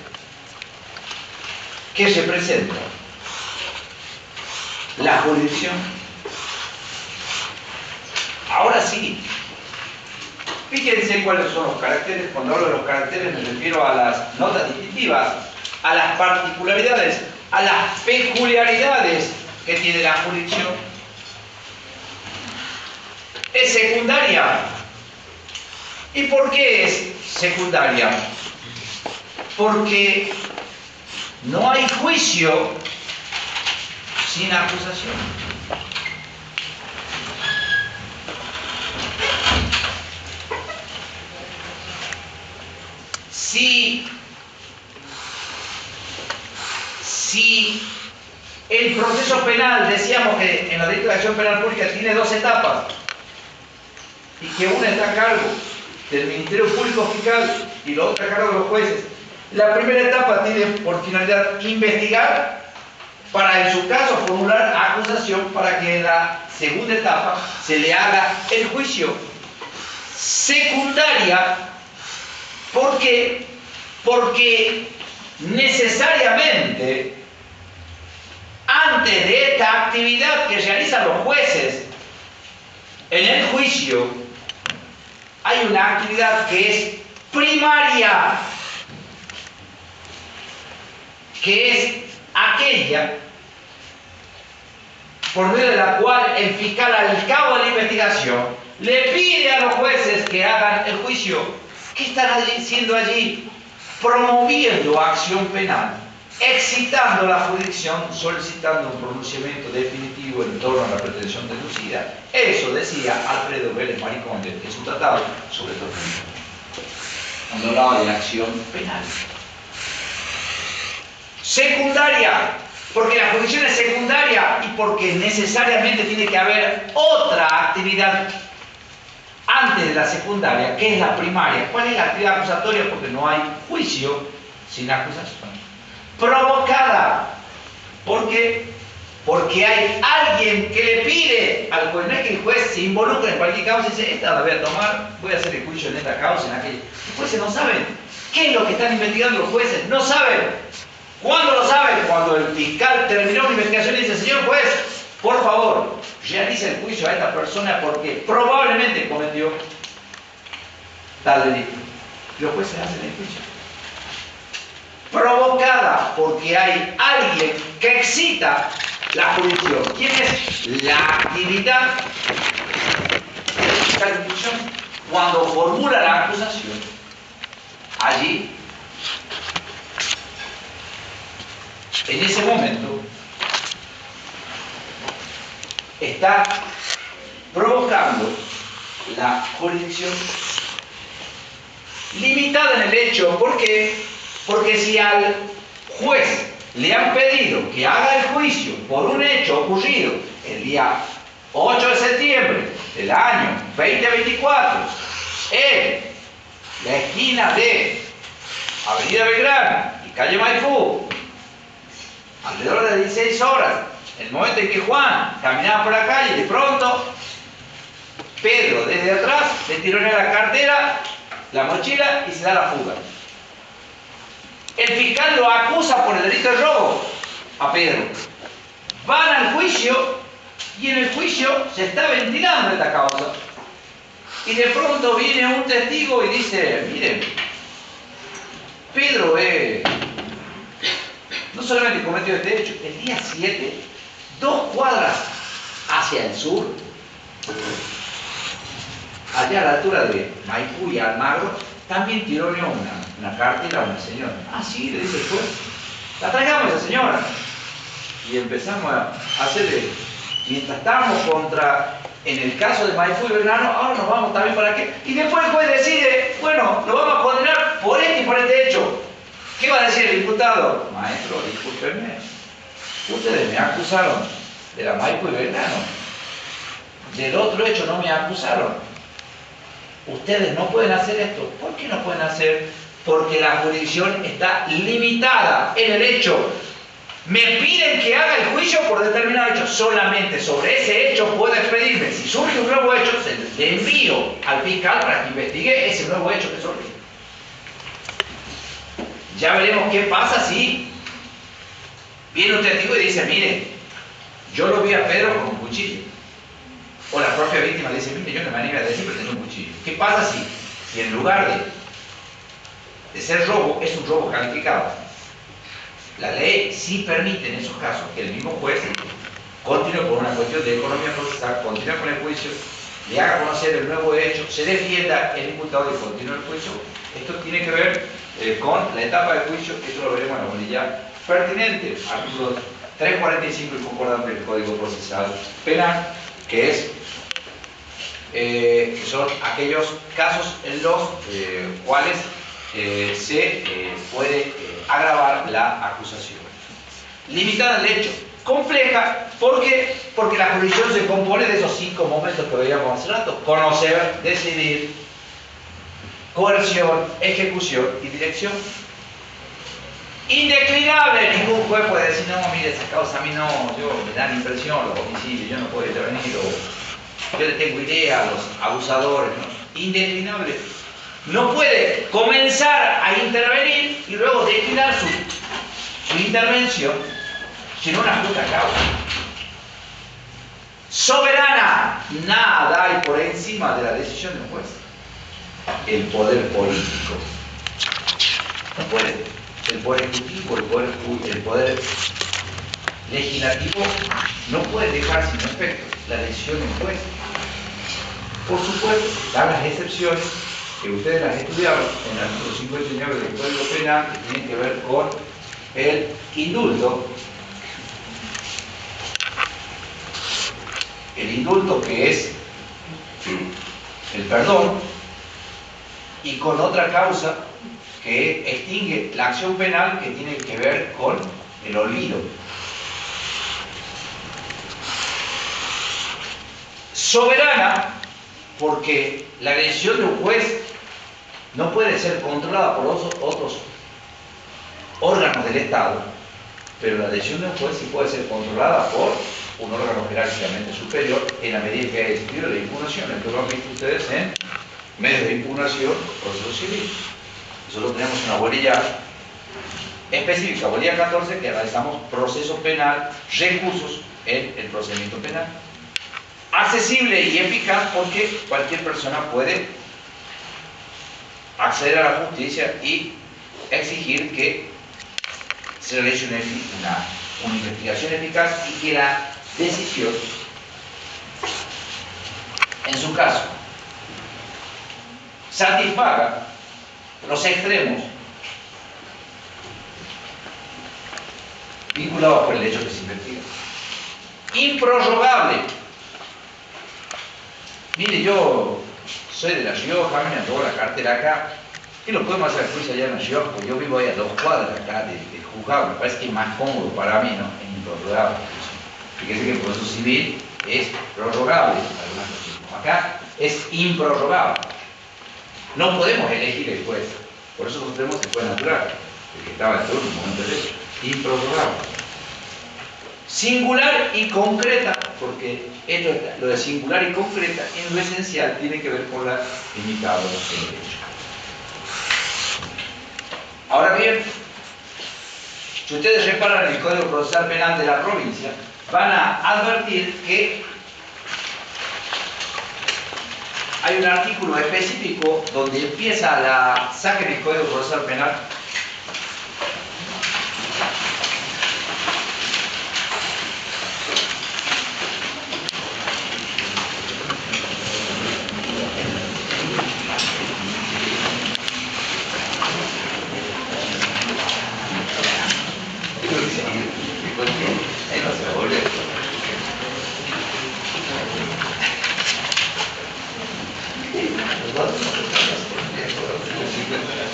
¿qué representa la jurisdicción? Ahora sí, fíjense cuáles son los caracteres. Cuando hablo de los caracteres me refiero a las notas distintivas, a las particularidades, a las peculiaridades que tiene la jurisdicción. Es secundaria. ¿Y por qué es secundaria? Porque no hay juicio sin acusación. Si el proceso penal, decíamos que en la Ley de Acción Penal Pública tiene dos etapas, y que una está a cargo del Ministerio Público Fiscal y la otra a cargo de los jueces. La primera etapa tiene por finalidad investigar para, en su caso, formular acusación para que en la segunda etapa se le haga el juicio. Secundaria, ¿por qué? Porque necesariamente antes de esta actividad que realizan los jueces en el juicio hay una actividad que es primaria, que es aquella por medio de la cual el fiscal, al cabo de la investigación, le pide a los jueces que hagan el juicio. ¿Qué están haciendo allí? Promoviendo acción penal, excitando la jurisdicción, solicitando un pronunciamiento definitivo en torno a la pretensión deducida. Eso decía Alfredo Vélez Mariconde en su tratado sobre todo cuando hablaba de acción penal. Secundaria, porque la jurisdicción es secundaria y porque necesariamente tiene que haber otra actividad antes de la secundaria, que es la primaria. ¿Cuál es la actividad acusatoria? Porque no hay juicio sin acusación. Provocada. ¿Por qué? Porque hay alguien que le pide al juez, no es que el juez se involucre en cualquier causa y dice, esta la voy a tomar, voy a hacer el juicio en esta causa, en aquella. Los jueces no saben qué es lo que están investigando los jueces, no saben. ¿Cuándo lo saben? Cuando el fiscal terminó una investigación y dice, señor juez, por favor, realice el juicio a esta persona porque probablemente cometió tal delito. Los jueces hacen el juicio. Provocada porque hay alguien que excita la jurisdicción. ¿Quién es? La actividad de la jurisdicción. Cuando formula la acusación, allí, en ese momento, está provocando la jurisdicción limitada en el hecho. ¿Por qué? Porque si al juez le han pedido que haga el juicio por un hecho ocurrido el día 8 de septiembre del año 2024 en la esquina de Avenida Belgrano y calle Maipú, alrededor de las 16 horas, el momento en que Juan caminaba por la calle, de pronto Pedro desde atrás le tironea la cartera, la mochila y se da la fuga. El fiscal lo acusa por el delito de robo a Pedro. Van al juicio y en el juicio se está ventilando esta causa. Y de pronto viene un testigo y dice, miren, Pedro no solamente cometió este hecho, el día 7, 2 cuadras hacia el sur, allá a la altura de Maipú y Almagro, también tironeó una cartera a una señora. Ah, sí, le dice el juez, la traigamos a esa señora. Y empezamos a hacerle, mientras estábamos en el caso de Maipú y Belgrano, ahora nos vamos también para qué. Y después el juez decide, bueno, lo vamos a condenar por este y por este hecho. ¿Qué va a decir el imputado? Maestro, discúlpenme, ustedes me acusaron de la Maipo y Belgrano, del otro hecho no me acusaron. Ustedes no pueden hacer esto. ¿Por qué no pueden hacer? Porque la jurisdicción está limitada en el hecho. Me piden que haga el juicio por determinado hecho. Solamente sobre ese hecho puedo expedirme. Si surge un nuevo hecho, le envío al fiscal para que investigue ese nuevo hecho que surge. Ya veremos qué pasa si viene un testigo y dice, mire, yo lo vi a Pedro con un cuchillo. O la propia víctima dice, mire, yo no me animo a decir, pero tengo un cuchillo. ¿Qué pasa si en lugar de ser robo, es un robo calificado? La ley sí permite en esos casos que el mismo juez continúe por una cuestión de economía procesal, continúe con el juicio, le haga conocer el nuevo hecho, se defienda el imputado y continúe el juicio. Esto tiene que ver con la etapa de juicio, esto lo veremos en la bolilla pertinente, artículos 345 y concordante del Código Procesal Penal, que son aquellos casos en los cuales se puede agravar la acusación. Limitada al hecho. Compleja, ¿por qué? Porque la jurisdicción se compone de esos 5 momentos que veíamos hace rato: conocer, decidir, coerción, ejecución y dirección. Indeclinable, ningún juez puede decir, no, mire, esa causa a mí no, me dan impresión los homicidios, yo no puedo intervenir, o yo le tengo idea a los abusadores, ¿no? Indeclinable. No puede comenzar a intervenir y luego declinar su intervención sin una justa causa. Soberana, nada hay por encima de la decisión del juez. El poder político. No puede. El poder ejecutivo, el poder legislativo no puede dejar sin efecto la decisión del juez. Por supuesto, dan las excepciones que ustedes las estudiaron en el artículo 59 del Código Penal, que tienen que ver con el indulto. El indulto, que es el perdón, y con otra causa que extingue la acción penal, que tiene que ver con el olvido. Soberana, porque la decisión de un juez no puede ser controlada por otros órganos del Estado, pero la decisión de un juez sí puede ser controlada por un órgano jerárquicamente superior en la medida que haya existido la impugnación. Esto lo han visto ustedes en medios de impugnación, proceso civil. Nosotros tenemos una bolilla específica, bolilla 14, que analizamos proceso penal, recursos en el procedimiento penal. Accesible y eficaz porque cualquier persona puede acceder a la justicia y exigir que se realice una investigación eficaz y que la decisión, en su caso, satisfaga los extremos vinculados con el hecho que se investiga. Improrrogable. Mire, yo soy de La Rioja, me entregó la cartera acá, y lo podemos hacer juicio allá en La Rioja, porque yo vivo ahí a 2 cuadras acá del juzgado. Me parece que es más cómodo para mí, ¿no? Es improrrogable. Fíjese que el proceso civil es prorrogable. Acá es improrrogable. No podemos elegir el juez. Por eso nosotros tenemos el juez natural, el que estaba en todo un momento de hecho. Improrrogable. Singular y concreta, porque lo de singular y concreta en lo esencial tiene que ver con la limitado del derecho. Ahora bien, si ustedes reparan en el Código Procesal Penal de la provincia, van a advertir que hay un artículo específico donde empieza la saque del Código Procesal Penal. Ahí no se va a volver.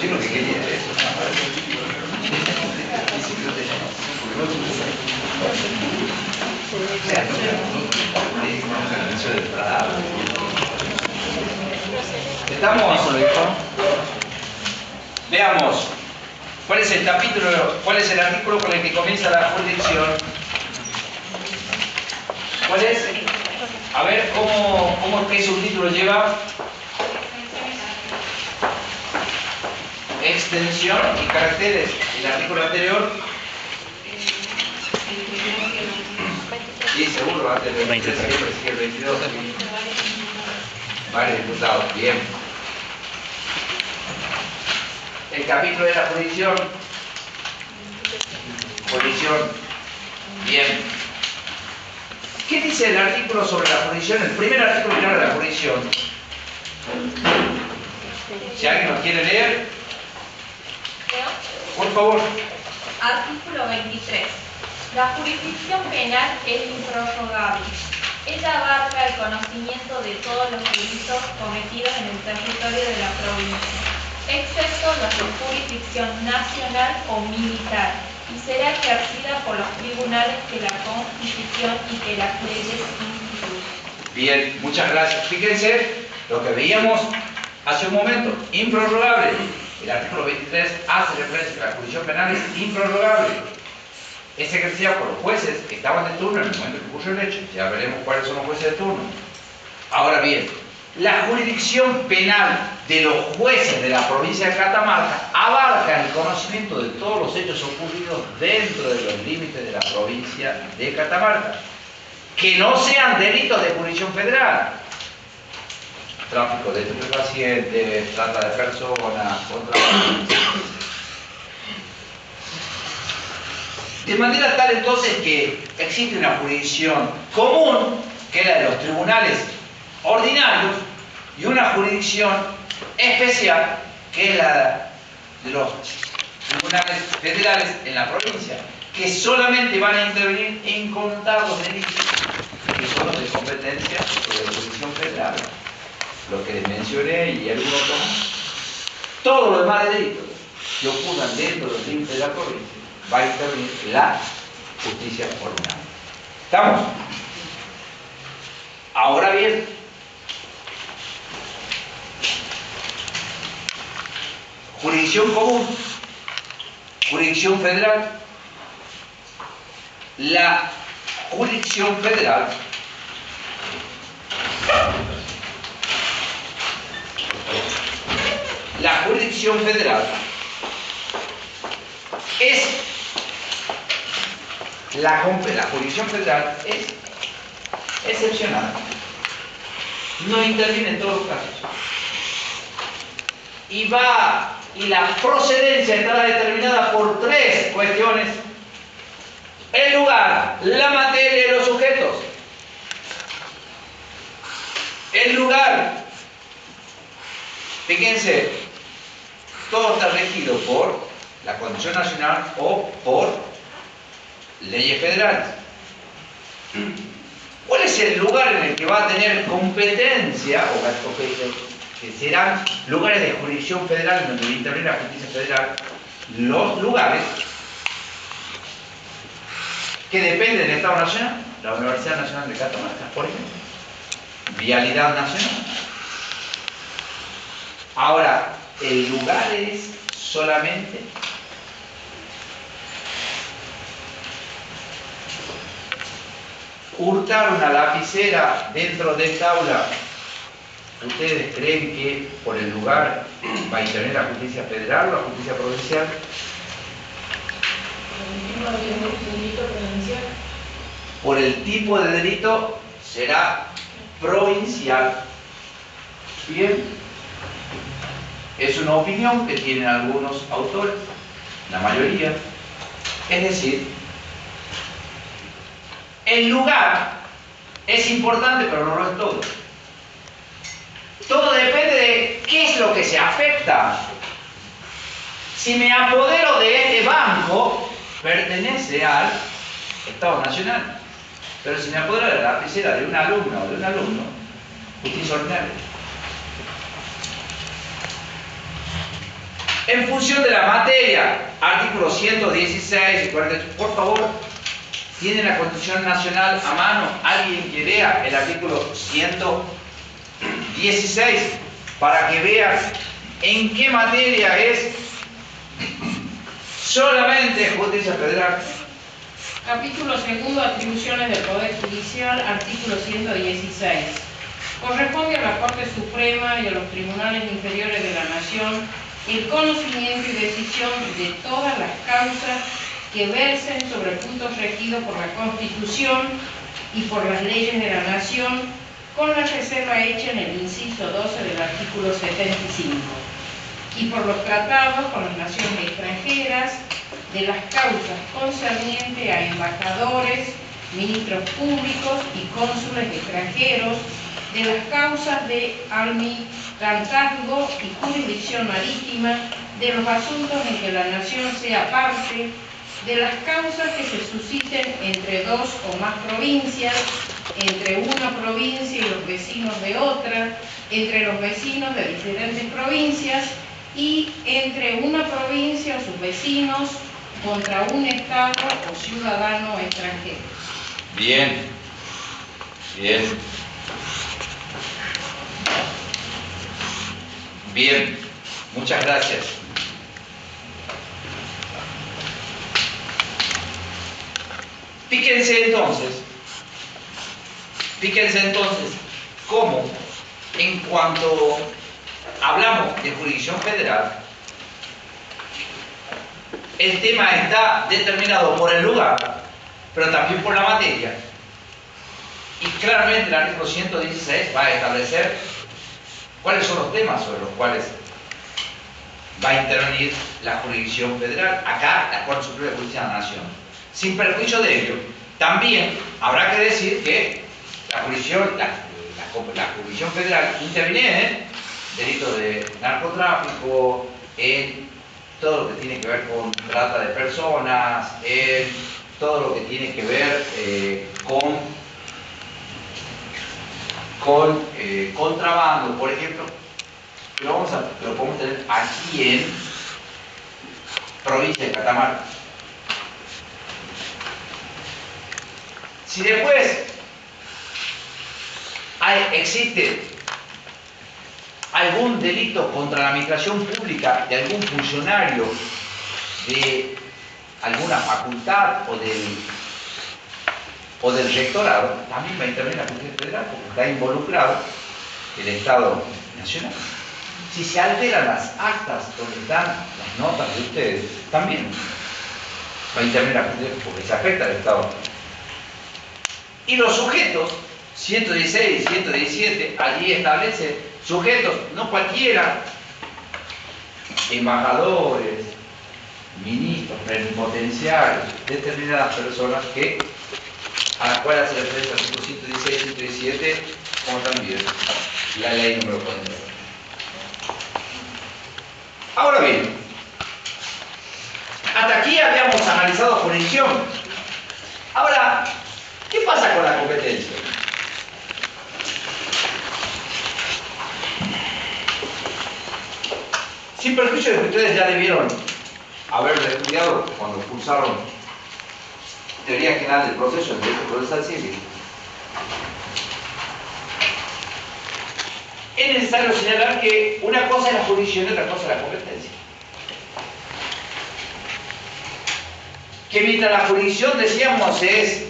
Yo lo que quería es eso. Estamos. Veamos. ¿Cuál es el capítulo, cuál es el artículo con el que comienza la jurisdicción? ¿Cuál es? A ver, ¿qué subtítulo lleva? Extensión y caracteres. El artículo anterior. Sí, seguro, antes del 23 siempre sigue el 22. Vale, diputados, bien. El capítulo de la jurisdicción. Jurisdicción. Bien. ¿Qué dice el artículo sobre la jurisdicción? El primer artículo que habla de la jurisdicción. Si alguien lo quiere leer, por favor. Artículo 23. La jurisdicción penal es improrrogable. Ella abarca el conocimiento de todos los delitos cometidos en el territorio de la provincia, excepto los de jurisdicción nacional o militar, y será ejercida por los tribunales que la Constitución y que las leyes instituyen. Bien, muchas gracias. Fíjense lo que veíamos hace un momento, improrrogable. El artículo 23 hace referencia a que la jurisdicción penal es improrrogable. Es ejercida por los jueces que estaban de turno en el momento que ocurrió el hecho. Ya veremos cuáles son los jueces de turno. Ahora bien, la jurisdicción penal de los jueces de la provincia de Catamarca abarca el conocimiento de todos los hechos ocurridos dentro de los límites de la provincia de Catamarca, que no sean delitos de jurisdicción federal. Tráfico de estupefacientes, trata de personas, contrabando. De manera tal entonces que existe una jurisdicción común, que es la de los tribunales ordinarios, y una jurisdicción especial, que es la de los tribunales federales en la provincia, que solamente van a intervenir en contados delitos, que son los de competencia de la jurisdicción federal. Lo que les mencioné y algunos más. Todos los demás delitos que ocurran dentro de los límites de la provincia va a intervenir la justicia ordinaria. ¿Estamos? Ahora bien, jurisdicción común, jurisdicción federal. La jurisdicción federal es la jurisdicción federal es excepcional. No interviene en todos los casos. Y la procedencia estará determinada por tres cuestiones: el lugar, la materia y los sujetos. El lugar, fíjense, todo está regido por la Constitución Nacional o por leyes federales. ¿Cuál es el lugar en el que va a tener competencia, o que serán lugares de jurisdicción federal en donde interviene la justicia federal? Los lugares que dependen del Estado Nacional, la Universidad Nacional de Catamarca, por ejemplo, Vialidad Nacional. Ahora, el lugar es solamente hurtar una lapicera dentro de esta aula. ¿Ustedes creen que por el lugar va a intervenir la justicia federal o la justicia provincial? Por el tipo de delito será provincial. Bien, es una opinión que tienen algunos autores, la mayoría. Es decir, el lugar es importante, pero no lo es todo. Todo depende de qué es lo que se afecta. Si me apodero de este banco, pertenece al Estado Nacional. Pero si me apodero de la lapicera de una alumna o de un alumno, justicia ordinaria. En función de la materia, artículos 116 y 48, por favor, ¿tiene la Constitución Nacional a mano? ¿Alguien que lea el artículo 116? para que vean en qué materia es solamente justicia federal. Capítulo segundo, atribuciones del Poder Judicial, artículo 116. Corresponde a la Corte Suprema y a los tribunales inferiores de la Nación el conocimiento y decisión de todas las causas que versen sobre puntos regidos por la Constitución y por las leyes de la Nación, con la reserva hecha en el inciso 12 del artículo 75, y por los tratados con las naciones extranjeras, de las causas concernientes a embajadores, ministros públicos y cónsules extranjeros, de las causas de almirantazgo y jurisdicción marítima, de los asuntos en que la nación sea parte, de las causas que se susciten entre dos o más provincias, entre una provincia y los vecinos de otra, entre los vecinos de diferentes provincias y entre una provincia o sus vecinos contra un Estado o ciudadano extranjero. Bien, bien. Bien, muchas gracias. Fíjense entonces cómo en cuanto hablamos de jurisdicción federal, el tema está determinado por el lugar, pero también por la materia. Y claramente el artículo 116 va a establecer cuáles son los temas sobre los cuales va a intervenir la jurisdicción federal, acá la Corte Suprema de Justicia de la Nación. Sin perjuicio de ello, también habrá que decir que la jurisdicción federal interviene en delitos de narcotráfico, en todo lo que tiene que ver con trata de personas, en todo lo que tiene que ver con contrabando, por ejemplo, lo podemos tener aquí en provincia de Catamarca. Si después existe algún delito contra la administración pública de algún funcionario de alguna facultad o del rectorado, también va a intervenir la Justicia Federal porque está involucrado el Estado Nacional. Si se alteran las actas donde están las notas de ustedes, también va a intervenir la Justicia porque se afecta al Estado. Y los sujetos, 116 y 117, allí establece sujetos, no cualquiera, embajadores, ministros, plenipotenciarios, determinadas personas a las cuales hace referencia al artículo 116 y 117, como también la ley no me lo puede entender. Ahora bien, hasta aquí habíamos analizado jurisdicción. Ahora, ¿qué pasa con la competencia? Sin perjuicio de que ustedes ya debieron haber estudiado cuando cursaron teoría general del proceso en derecho procesal civil, es necesario señalar que una cosa es la jurisdicción y otra cosa es la competencia. Que mientras la jurisdicción, decíamos, es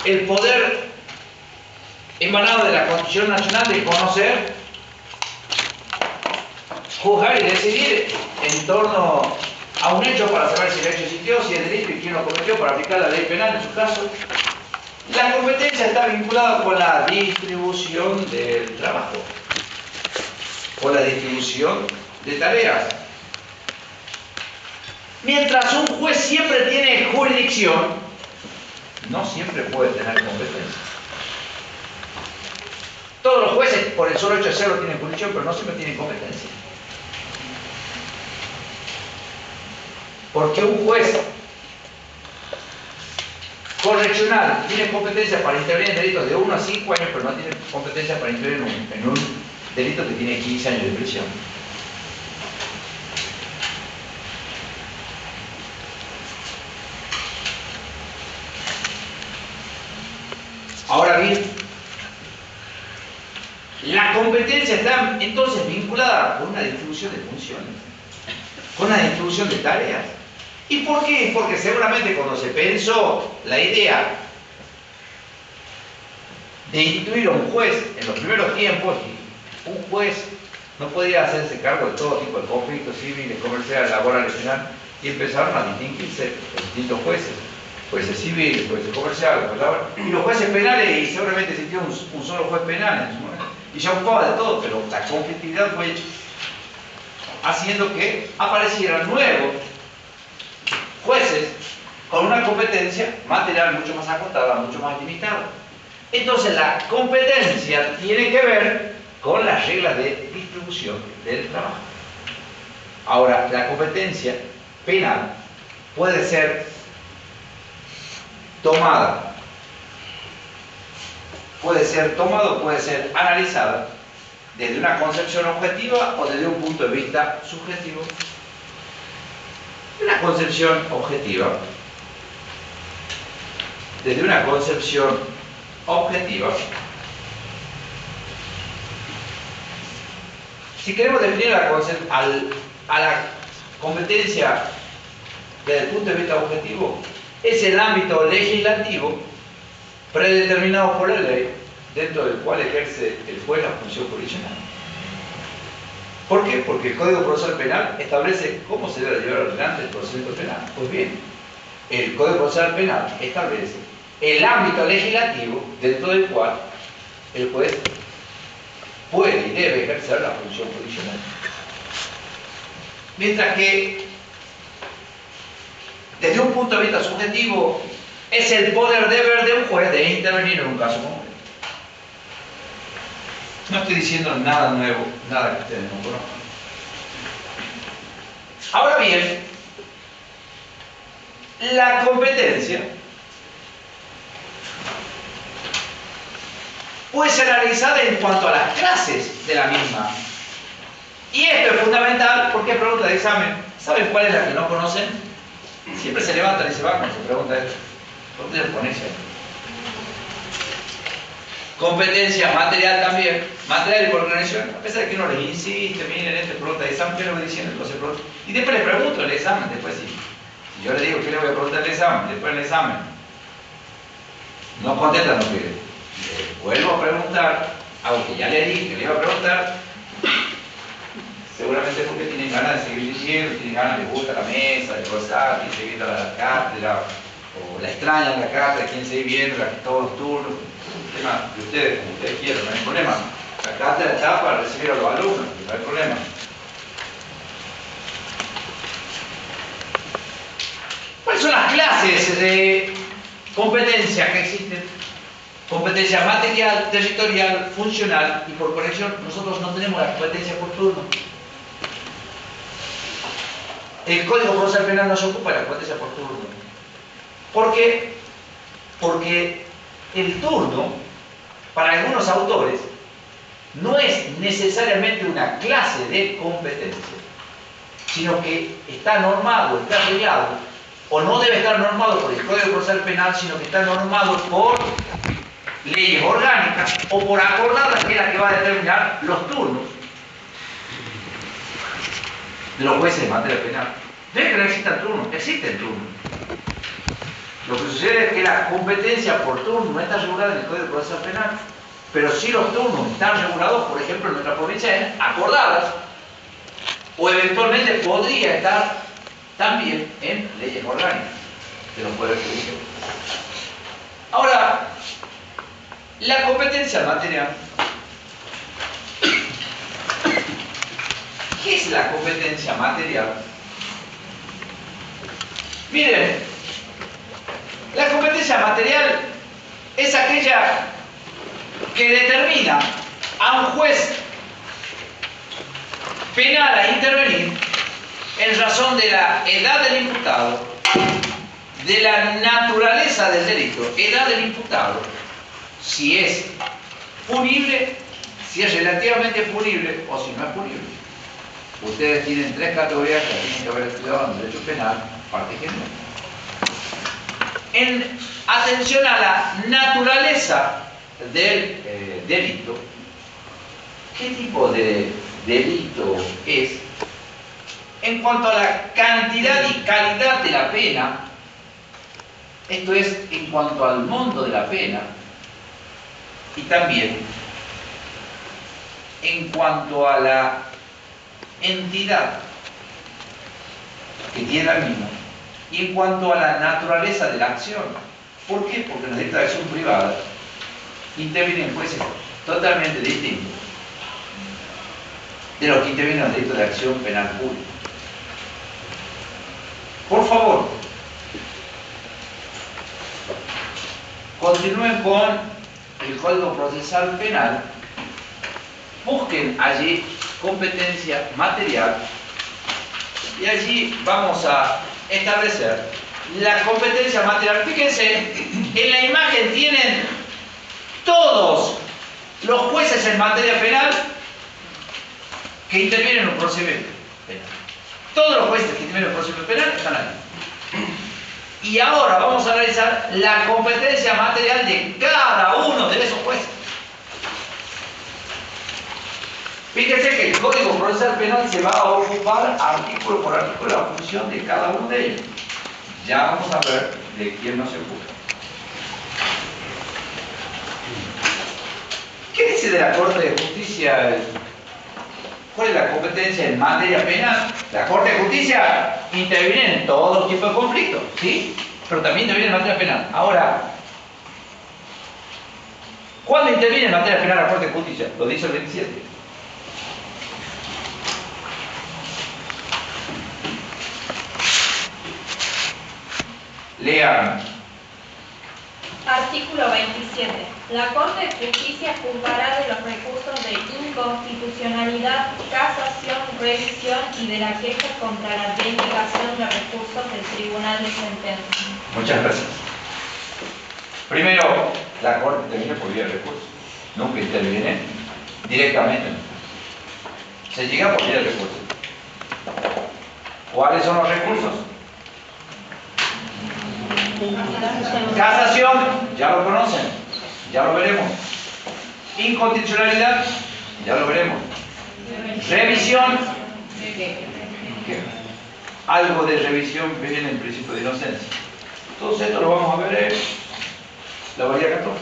el poder emanado de la Constitución Nacional de conocer, juzgar y decidir en torno a un hecho para saber si el hecho existió, si es delito y quién lo cometió para aplicar la ley penal en su caso. La competencia está vinculada con la distribución del trabajo, con la distribución de tareas. Mientras un juez siempre tiene jurisdicción, no siempre puede tener competencia. Todos los jueces, por el solo hecho de serlo, tienen jurisdicción, pero no siempre tienen competencia. Porque un juez correccional tiene competencia para intervenir en delitos de 1 a 5 años, pero no tiene competencia para intervenir en un delito que tiene 15 años de prisión. Ahora bien, La competencia está entonces vinculada con una distribución de funciones, con una distribución de tareas. ¿Y por qué? Porque seguramente cuando se pensó la idea de instituir a un juez en los primeros tiempos, un juez no podía hacerse cargo de todo tipo de conflictos civiles, comerciales, laborales, penales, y empezaron a distinguirse los distintos jueces. Jueces civiles, jueces comerciales, jueces laborales, y los jueces penales, y seguramente existía un solo juez penal en su momento, y ya ocupaba de todo, pero la conflictividad fue haciendo que aparecieran nuevos jueces con una competencia material mucho más acotada, mucho más limitada. Entonces la competencia tiene que ver con las reglas de distribución del trabajo. Ahora, la competencia penal puede ser tomada, puede ser analizada desde una concepción objetiva o desde un punto de vista subjetivo. Una concepción objetiva, desde una concepción objetiva, si queremos definir a la competencia desde el punto de vista objetivo, es el ámbito legislativo predeterminado por la ley, dentro del cual ejerce el juez la función jurisdiccional. ¿Por qué? Porque el Código Procesal Penal establece cómo se debe llevar adelante el procedimiento penal. Pues bien, el Código Procesal Penal establece el ámbito legislativo dentro del cual el juez puede y debe ejercer la función jurisdiccional. Mientras que, desde un punto de vista subjetivo, es el poder deber de un juez de intervenir en un caso concreto. No estoy diciendo nada nuevo, nada que ustedes no conozcan. Ahora bien, la competencia puede ser analizada en cuanto a las clases de la misma. Y esto es fundamental porque es pregunta de examen. ¿Saben cuál es la que no conocen? Siempre se levantan y se van cuando se pregunta esto. ¿Por qué ponerse ahí? Competencia material también, material y por organización, a pesar de que uno les insiste, miren, esta pregunta de examen, ¿qué le voy diciendo? Entonces, y después les pregunto el examen, después si yo le digo, ¿qué le voy a preguntar el examen? Después el examen no contestan lo que le vuelvo a preguntar, algo que ya le dije que le iba a preguntar, seguramente porque tienen ganas de seguir leyendo, tienen ganas, les gusta la mesa, de gozar, quieren seguir la cátedra, o la extrañan la cátedra, quieren seguir viendo todos los turnos. Tema de ustedes, como ustedes quieran, no hay problema. La cátedra está para recibir a los alumnos, no hay problema. ¿Cuáles son las clases de competencia que existen? Competencia material, territorial, funcional y por conexión. Nosotros no tenemos la competencia por turno. El Código Procesal Penal no se ocupa de la competencia por turno. ¿Por qué? Porque el turno, para algunos autores, no es necesariamente una clase de competencia, sino que está normado, está arreglado, o no debe estar normado por el Código Procesal Penal, sino que está normado por leyes orgánicas o por acordadas, que es la que va a determinar los turnos de los jueces en materia penal. No es que no existan turnos, existen turnos. Lo que sucede es que la competencia por turno no está regulada en el Código Procesal Penal, pero sí los turnos están regulados, por ejemplo, en nuestra provincia, en acordadas, o eventualmente podría estar también en leyes orgánicas de los poderes judiciales. Ahora, la competencia material. ¿Qué es la competencia material? Miren, la competencia material es aquella que determina a un juez penal a intervenir en razón de la edad del imputado, de la naturaleza del delito, edad del imputado, si es punible, si es relativamente punible o si no es punible. Ustedes tienen tres categorías que tienen que haber estudiado en derecho penal, parte general. En atención a la naturaleza del delito, qué tipo de delito es en cuanto a la cantidad y calidad de la pena, esto es en cuanto al monto de la pena, y también en cuanto a la entidad que tiene la misma y en cuanto a la naturaleza de la acción. ¿Por qué? Porque en la delitos de acción privada intervienen jueces totalmente distintos de los que intervienen en los delitos de acción penal pública. Por favor, continúen con el Código Procesal Penal, busquen allí competencia material y allí vamos a establecer la competencia material. Fíjense, en la imagen tienen todos los jueces en materia penal que intervienen en un procedimiento penal. Todos los jueces que intervienen en un procedimiento penal están ahí. Y ahora vamos a analizar la competencia material de cada uno de esos jueces. Fíjense que el Código Procesal Penal se va a ocupar artículo por artículo la función de cada uno de ellos. Ya vamos a ver de quién no se ocupa. ¿Qué dice de la Corte de Justicia? ¿Cuál es la competencia en materia penal? La Corte de Justicia interviene en todo tipo de conflictos, ¿sí? Pero también interviene en materia penal. Ahora, ¿cuándo interviene en materia penal la Corte de Justicia? Lo dice el 27. Lean. Artículo 27. La Corte de Justicia juzgará de los recursos de inconstitucionalidad, casación, revisión y de la queja contra la denegación de recursos del Tribunal de Sentencia. Muchas gracias. Primero, la Corte interviene por vía de recursos. Nunca interviene directamente. Se llega por vía de recursos. ¿Cuáles son los recursos? Casación, ya lo conocen, ya lo veremos. Inconstitucionalidad, ya lo veremos. Revisión, ¿qué? Algo de revisión viene en principio de inocencia. Todo esto lo vamos a ver en la variedad 14.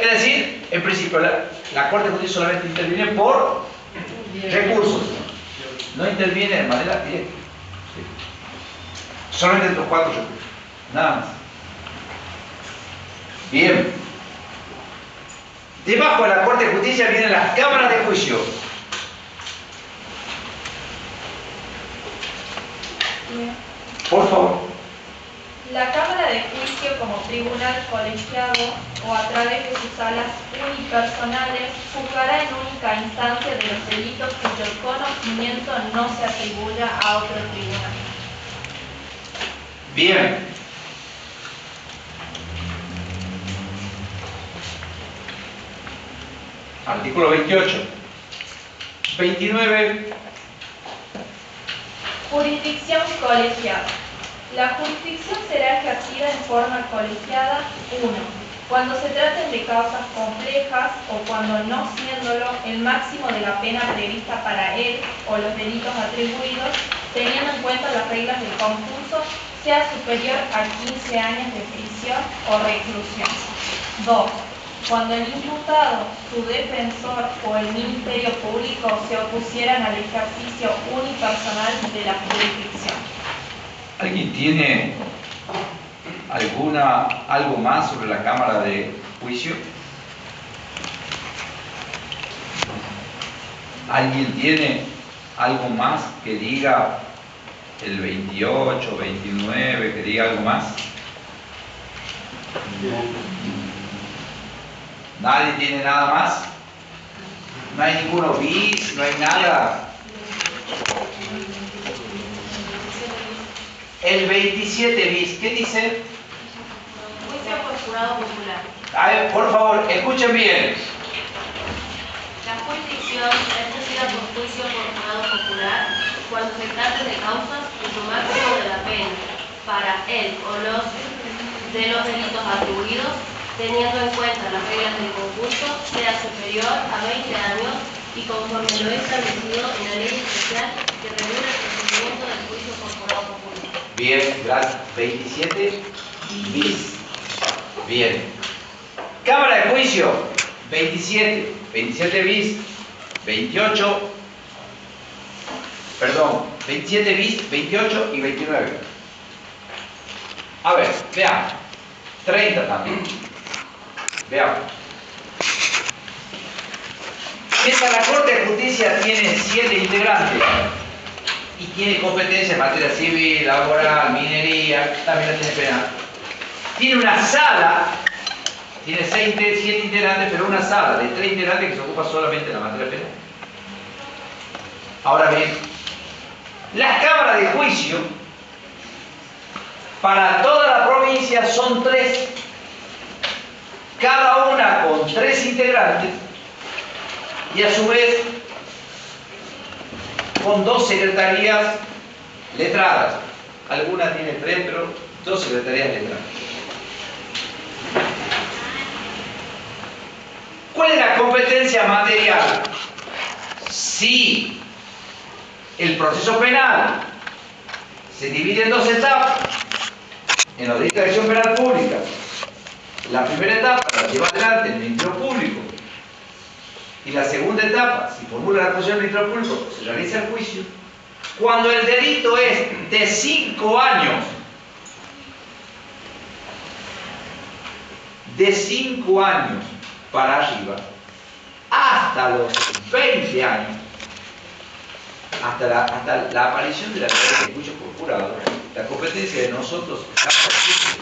Es decir, en principio la Corte de Justicia solamente interviene por recursos, no interviene de manera directa. ¿Sí? Solamente estos 4 recursos. Nada más. Bien. Debajo de la Corte de Justicia vienen las cámaras de juicio. Por favor. La Cámara de Juicio como tribunal colegiado o a través de sus salas unipersonales juzgará en única instancia de los delitos cuyo conocimiento no se atribuya a otro tribunal. Bien. Artículo 28. 29. Jurisdicción colegiada. La jurisdicción será ejercida en forma colegiada 1. Cuando se traten de causas complejas o cuando no siéndolo, el máximo de la pena prevista para él o los delitos atribuidos, teniendo en cuenta las reglas del concurso, sea superior a 15 años de prisión o reclusión. 2. Cuando el imputado, su defensor o el Ministerio Público se opusieran al ejercicio unipersonal de la jurisdicción. ¿Alguien tiene algo más sobre la Cámara de Juicio? ¿Alguien tiene algo más que diga el 28, 29, que diga algo más? ¿Nadie tiene nada más? ¿No hay ninguno bis? ¿No hay nada? El 27 bis, ¿qué dice? Juicio por jurado popular. A ver, por favor, escuchen bien. La jurisdicción es ejercida por juicio por jurado popular cuando se trate de causas cuyo máximo de la pena para él o los delitos atribuidos, teniendo en cuenta las reglas del concurso, sea superior a 20 años y conforme lo establecido en la ley especial que regula el procedimiento del juicio por jurado popular. Bien, gracias. 27 bis. Bien. Cámara de juicio, 27 bis, 28, perdón, 27 bis, 28 y 29. A ver, veamos. 30 también. Veamos. Mientras la Corte de Justicia tiene 7 integrantes y tiene competencia en materia civil, laboral, minería, también la tiene penal. Tiene una sala, tiene 7 integrantes, pero una sala de 3 integrantes que se ocupa solamente de la materia penal. Ahora bien, las cámaras de juicio para toda la provincia son 3, cada una con 3 integrantes y a su vez con 2 secretarías letradas. Alguna tiene 3, pero 2 secretarías letradas. ¿Cuál es la competencia material? Si el proceso penal se divide en 2 etapas, en los delitos de acción penal pública, la primera etapa la lleva adelante el Ministerio Público y la segunda etapa, si formula la acusación del Ministerio Público, se realiza el juicio. Cuando el delito es de 5 años, de 5 años para arriba, hasta los 20 años, hasta la aparición de la ley de juicio por jurado, la competencia de nosotros,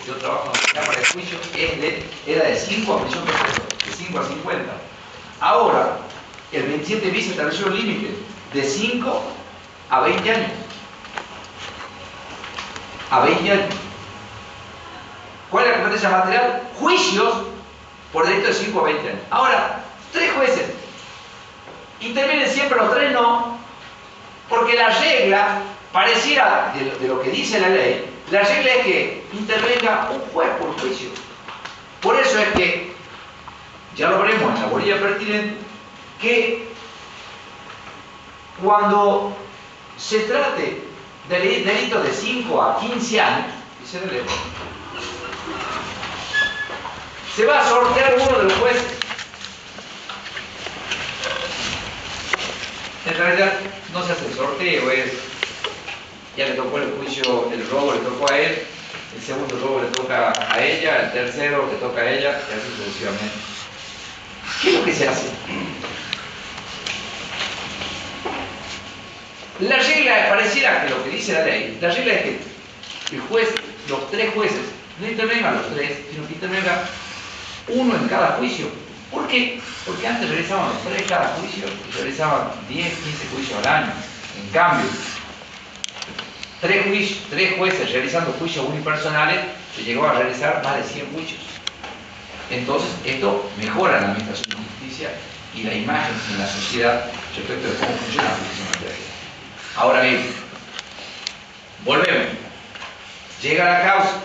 yo trabajo en la Cámara de Juicio, era de 5 a prisión perpetua, de 5 a 50. Ahora, el 27 bis estableció un límite de 5 a 20 años. A 20 años. ¿Cuál es la competencia material? Juicios por delito de 5 a 20 años. Ahora, 3 jueces. ¿Intervienen siempre los 3? No. Porque la regla, pareciera de lo que dice la ley, la regla es que intervenga un juez por juicio. Por eso es que, ya lo veremos en la bolilla pertinente, que cuando se trate de delitos de 5 a 15 años, dice la ley, se va a sortear uno de los jueces. En realidad no se hace el sorteo, ya le tocó el juicio, el robo le tocó a él, el segundo robo le toca a ella, el tercero le toca a ella, y así sucesivamente. ¿Qué es lo que se hace? La regla pareciera que lo que dice la ley, la regla es que el juez, los 3 jueces, no intervengan los 3, sino que intervenga uno en cada juicio. ¿Por qué? Porque antes realizaban los 3 cada juicio, y realizaban 10, 15 juicios al año. En cambio, 3 jueces realizando juicios unipersonales, se llegó a realizar más de 100 juicios. Entonces, esto mejora la administración de justicia y la imagen en la sociedad respecto de cómo funciona la justicia material. Ahora bien, volvemos. Llega la causa,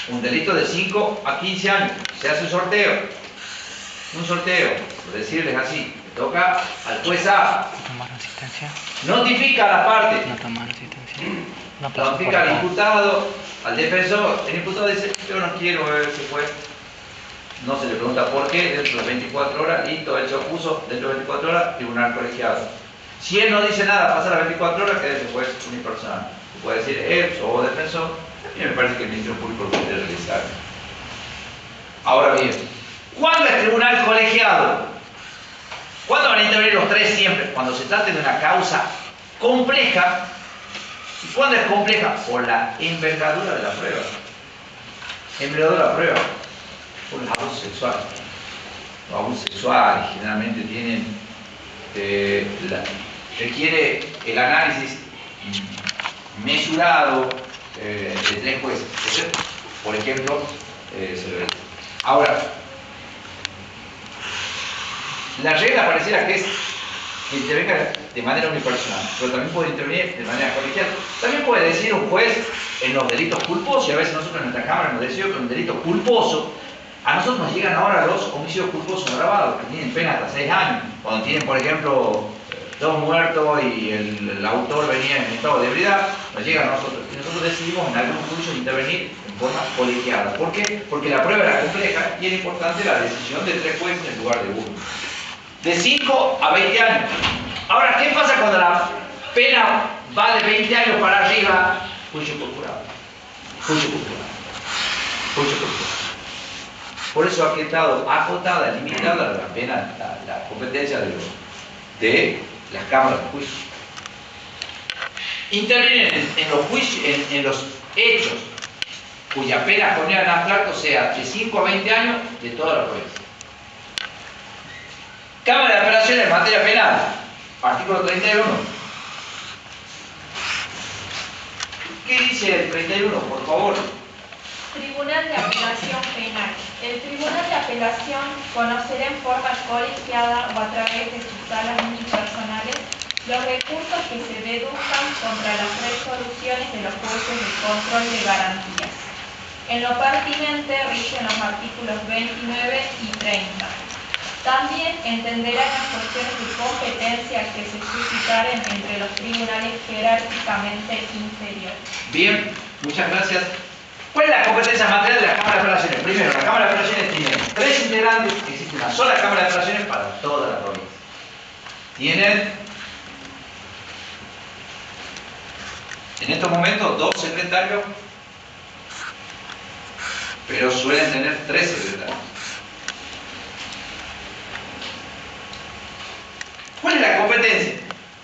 un delito de 5 a 15 años, se hace un sorteo, por decirles así, le toca al juez A, notifica a la parte, notifica al imputado, al defensor, el imputado dice, yo no quiero ver ese juez, no se le pregunta por qué, dentro de 24 horas, listo, él se opuso, dentro de 24 horas, tribunal colegiado. Si él no dice nada, pasa las 24 horas, queda ese juez unipersonal. Se puede decir él o defensor, y me parece que el Ministerio Público lo puede realizar. Ahora bien, ¿cuándo es tribunal colegiado? ¿Cuándo van a intervenir los 3 siempre? Cuando se trate de una causa compleja. ¿Y cuándo es compleja? Por la envergadura de la prueba. Envergadura de la prueba. Por los abusos sexuales. Los abusos sexuales generalmente tienen requiere el análisis mesurado de 3 jueces. Por ejemplo, ahora, la regla pareciera que es que intervenga de manera unipersonal, pero también puede intervenir de manera colegial. También puede decir un juez en los delitos culposos, y a veces nosotros en nuestra Cámara hemos decidido que un delito culposo A nosotros nos llegan ahora los homicidios culposos agravados, que tienen pena hasta 6 años. Cuando tienen, por ejemplo, 2 muertos y el autor venía en estado de ebriedad, nos llegan a nosotros. Y nosotros decidimos en algunos juicios intervenir en forma colegiada. ¿Por qué? Porque la prueba era compleja y era importante la decisión de 3 jueces en lugar de 1. De 5 a 20 años. Ahora, ¿qué pasa cuando la pena va de 20 años para arriba? Juicio por jurado. Juicio por jurado. Juicio por jurado. Por eso ha quedado acotada, limitada la pena, la competencia de las cámaras de juicio. Intervienen en los juicios, en los hechos cuya pena condena en abstracto sea de 5 a 20 años de toda la provincia. Cámara de Apelaciones en materia penal, artículo 31. ¿Qué dice el 31, por favor? Tribunal de Apelación Penal. El Tribunal de Apelación conocerá en forma colegiada o a través de sus salas unipersonales los recursos que se deduzcan contra las resoluciones de los jueces de control de garantías. En lo pertinente rigen los artículos 29 y 30. También entenderán las cuestiones de competencia que se suscitaren entre los tribunales jerárquicamente inferiores. Bien, muchas gracias. ¿Cuál es la competencia material de la Cámara de Apelaciones? Primero, la Cámara de Apelaciones tiene 3 integrantes, existe una sola Cámara de Apelaciones para toda la provincia. Tienen, en estos momentos, 2 secretarios, pero suelen tener 3 secretarios. ¿Cuál es la competencia?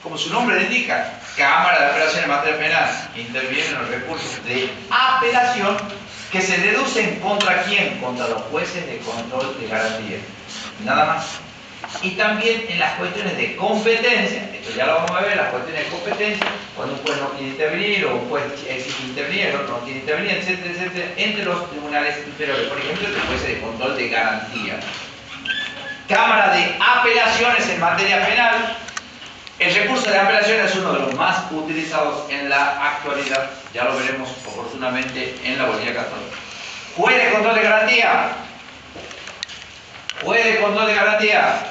Como su nombre le indica, Cámara de Apelaciones en materia penal, intervienen los recursos de apelación que se deducen contra quién, contra los jueces de control de garantía. Nada más. Y también en las cuestiones de competencia, esto ya lo vamos a ver, las cuestiones de competencia, cuando un juez no quiere intervenir o un juez exige intervenir, el otro no quiere intervenir, etcétera, etcétera, entre los tribunales inferiores, por ejemplo, los jueces de control de garantía. Cámara de Apelaciones en materia penal. El recurso de apelación es uno de los más utilizados en la actualidad, ya lo veremos oportunamente en la Bolivia Católica. Juez de control de garantía. Juez de control de garantía.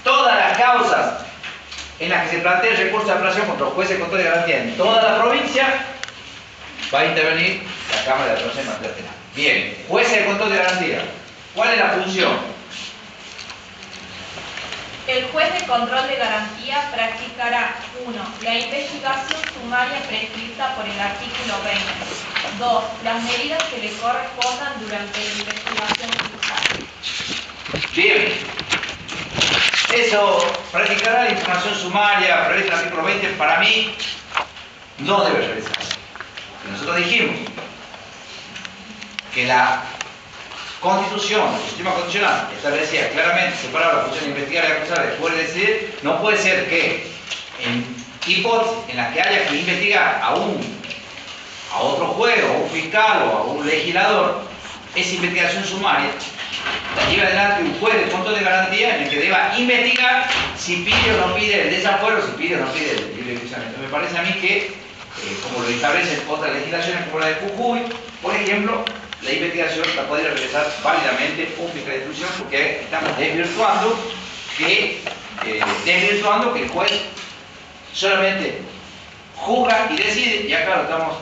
Todas las causas en las que se plantea el recurso de apelación contra los jueces de control de garantía en toda la provincia, va a intervenir la Cámara de Apelación en materia penal. Bien, jueces de control de garantía. ¿Cuál es la función? El juez de control de garantía practicará 1. La investigación sumaria prescrita por el artículo 20. 2. Las medidas que le correspondan durante la investigación judicial. Bien. Eso, practicará la información sumaria, previsto en el artículo 20, para mí no debe realizarse. Nosotros dijimos que la Constitución, el sistema constitucional, establecía claramente separar la función de investigar y acusar de poder decidir. No puede ser que en hipótesis en las que haya que investigar a otro juez, o a un fiscal o a un legislador, esa investigación sumaria la lleva adelante un juez de control de garantía en el que deba investigar si pide o no pide el desafuero, si pide o no pide el libre enjuiciamiento. Me parece a mí que, como lo establecen otras legislaciones como la de Jujuy, por ejemplo, la investigación la podría realizar válidamente un fiscal de instrucción, porque estamos desvirtuando que el juez solamente juzga y decide, y acá lo estamos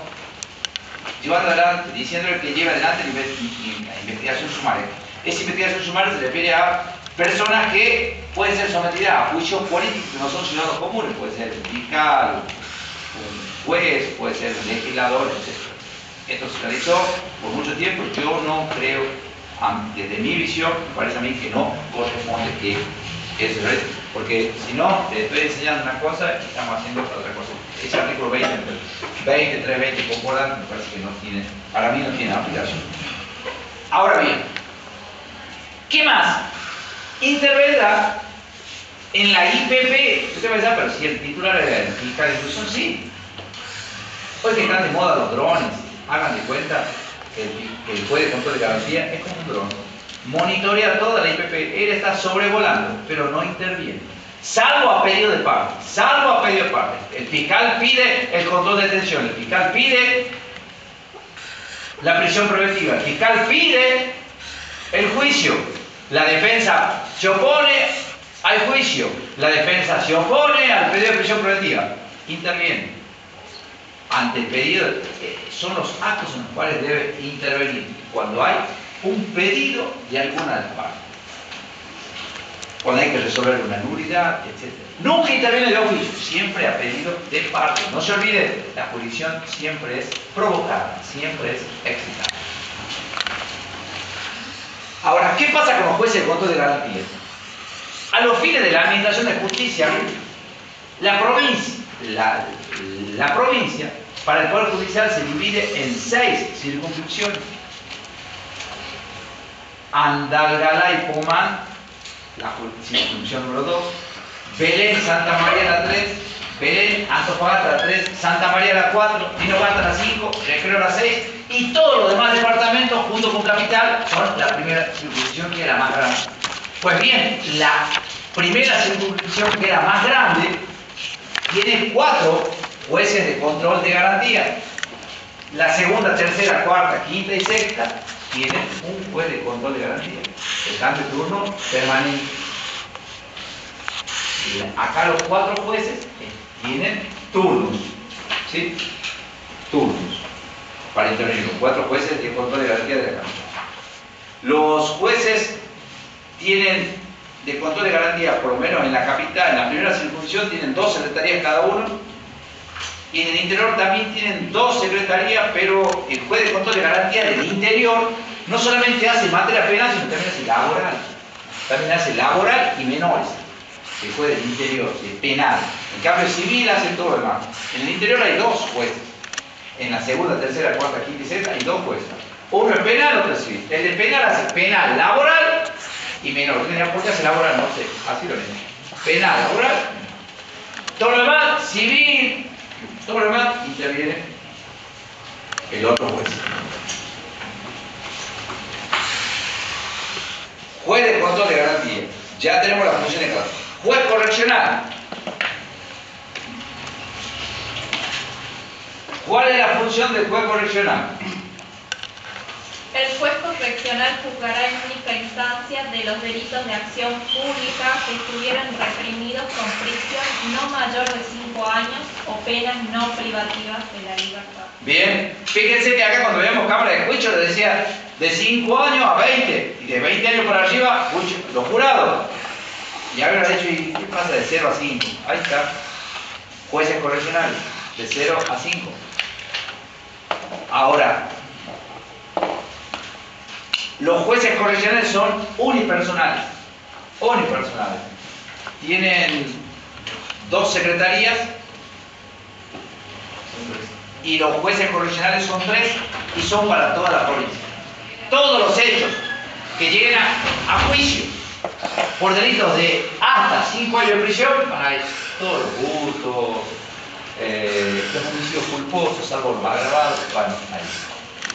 llevando adelante, diciéndole que lleva adelante la investigación sumaria. Esa investigación sumaria se refiere a personas que pueden ser sometidas a juicios políticos que no son ciudadanos comunes, puede ser el fiscal, un juez, puede ser el legislador, etc. Esto se realizó por mucho tiempo. Yo no creo, desde mi visión, me parece a mí que no corresponde que eso se realice, porque si no, te estoy enseñando una cosa y estamos haciendo otra cosa. Ese artículo 20, 320 concordan, me parece que no tiene, para mí no tiene aplicación. Ahora bien, ¿qué más? Intervendrá en la IPP. Usted va a decir, pero si el titular es el fiscal de instrucción, sí. Hoy que están de moda los drones, hagan de cuenta que el juez de control de garantía es como un dron. Monitorea toda la IPP, él está sobrevolando, pero no interviene. Salvo a pedido de parte, salvo a pedido de parte. El fiscal pide el control de detención, el fiscal pide la prisión preventiva. El fiscal pide el juicio, la defensa se opone al juicio, la defensa se opone al pedido de prisión preventiva, interviene. Ante el pedido, son los actos en los cuales debe intervenir cuando hay un pedido de alguna de las partes, cuando hay que resolver una nulidad, etc. Nunca interviene de oficio, siempre a pedido de parte. No se olvide, la jurisdicción siempre es provocada, siempre es excitada. Ahora, ¿qué pasa con los jueces de control de garantía? A los fines de la administración de justicia, la provincia para el Poder Judicial se divide en 6 circunscripciones. Andalgalá y Pomán, la circunscripción número 2, Belén, Santa María la 3, Belén, Antofagasta la 3, Santa María la 4, Tinogasta la 5, Recreo la 6, y todos los demás departamentos, junto con Capital, son la primera circunscripción, que es la más grande. Pues bien, la primera circunscripción, que era más grande, tiene 4 jueces de control de garantía. La segunda, tercera, cuarta, quinta y sexta tienen un juez de control de garantía. El cambio de turno permanente. Acá los 4 jueces tienen turnos, ¿sí? Turnos para intervenir. Los 4 jueces de control de garantía de la Cámara. Los jueces tienen de control de garantía, por lo menos en la capital, en la primera circunscripción, tienen 2 secretarías cada uno. Y en el interior también tienen 2 secretarías, pero el juez de control de garantía del interior no solamente hace materia penal, sino también hace laboral. También hace laboral y menores. El juez del interior, de penal. En cambio, civil hace todo lo demás. En el interior hay 2 jueces. En la segunda, tercera, cuarta, quinta y sexta hay 2 jueces. Uno es penal, otro es civil. El de penal hace penal, laboral y menor. ¿Por qué hace laboral? No sé. Así lo ven. Penal, laboral. Todo lo demás, civil. Todo lo demás interviene el otro juez. Juez de control de garantía. Ya tenemos las funciones claras. Juez correccional. ¿Cuál es la función del juez correccional? El juez correccional juzgará en única instancia de los delitos de acción pública que estuvieran reprimidos con prisión no mayor de 5 años o penas no privativas de la libertad. Bien, fíjense que acá cuando veíamos cámara de juicio le decía de 5 años a 20 y de 20 años para arriba los jurados. Y ahora dicho, ¿y qué pasa de 0 a 5? Ahí está, jueces correccionales, de 0 a 5. Ahora, los jueces correccionales son unipersonales. Unipersonales. Tienen 2 secretarías y los jueces correccionales son 3 y son para toda la provincia. Todos los hechos que lleguen a juicio por delitos de hasta 5 años de prisión van a ir todos los hurtos, los homicidios culposos, salvo los agravados, van a ir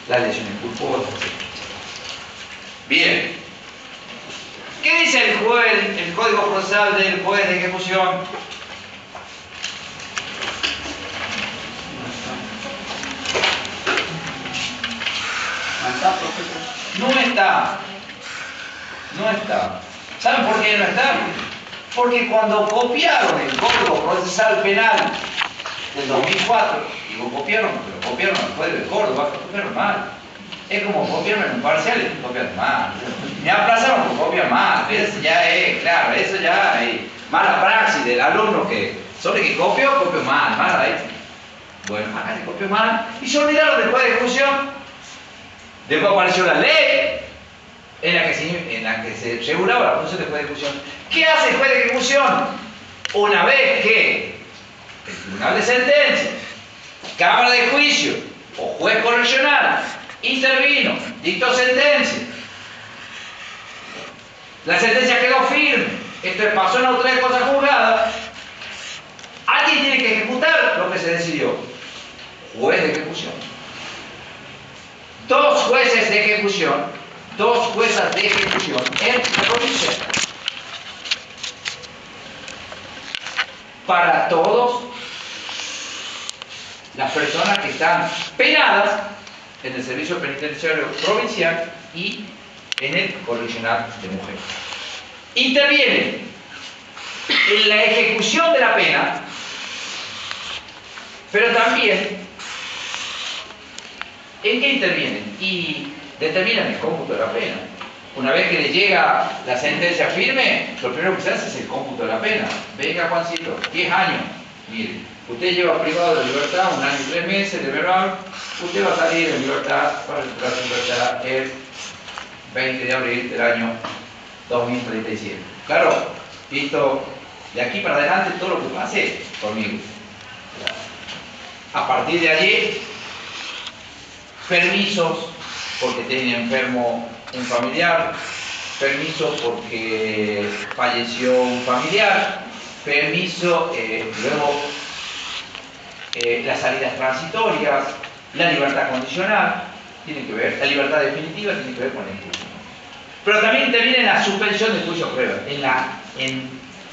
las lesiones culposas, etc. Bien. ¿Qué dice el Código Procesal del juez de ejecución? No está. No está. ¿Saben por qué no está? Porque cuando copiaron el Código Procesal Penal del 2004, digo copiaron, pero copiaron el Código de Córdoba, copiaron mal. Es como copiarme en un parcial y copian mal. Me aplazaron por copiar mal. Eso ya es, claro, eso ya es mala praxis del alumno que sobre que copió mal, mala ahí. Bueno, acá se copió mal y se olvidaron del juez de ejecución. Después apareció la ley en la que se regulaba la función del juez de ejecución. ¿Qué hace el juez de ejecución? Una vez que el tribunal de sentencia, cámara de juicio o juez correccional intervino, dictó sentencia, la sentencia quedó firme, esto pasó en autoridad de cosas juzgadas, alguien tiene que ejecutar lo que se decidió. Juez de ejecución. 2 jueces de ejecución, 2 juezas de ejecución en la provincia. Para todas las personas que están penadas en el Servicio Penitenciario Provincial y en el Correccional de Mujeres. Intervienen en la ejecución de la pena, pero también, ¿en qué intervienen? Y determinan el cómputo de la pena. Una vez que le llega la sentencia firme, lo primero que se hace es el cómputo de la pena. Venga, Juancito, 10 años. Mire, usted lleva privado de libertad 1 año y 3 meses de verdad. Usted va a salir de libertad para recuperar su libertad el 20 de abril del año 2037. Claro, visto de aquí para adelante todo lo que pase conmigo. A partir de allí, permisos porque tiene enfermo un familiar, permiso porque falleció un familiar, permiso, luego las salidas transitorias, la libertad condicional, tiene que ver, la libertad definitiva tiene que ver con el juicio. Pero también interviene la suspensión del juicio a prueba,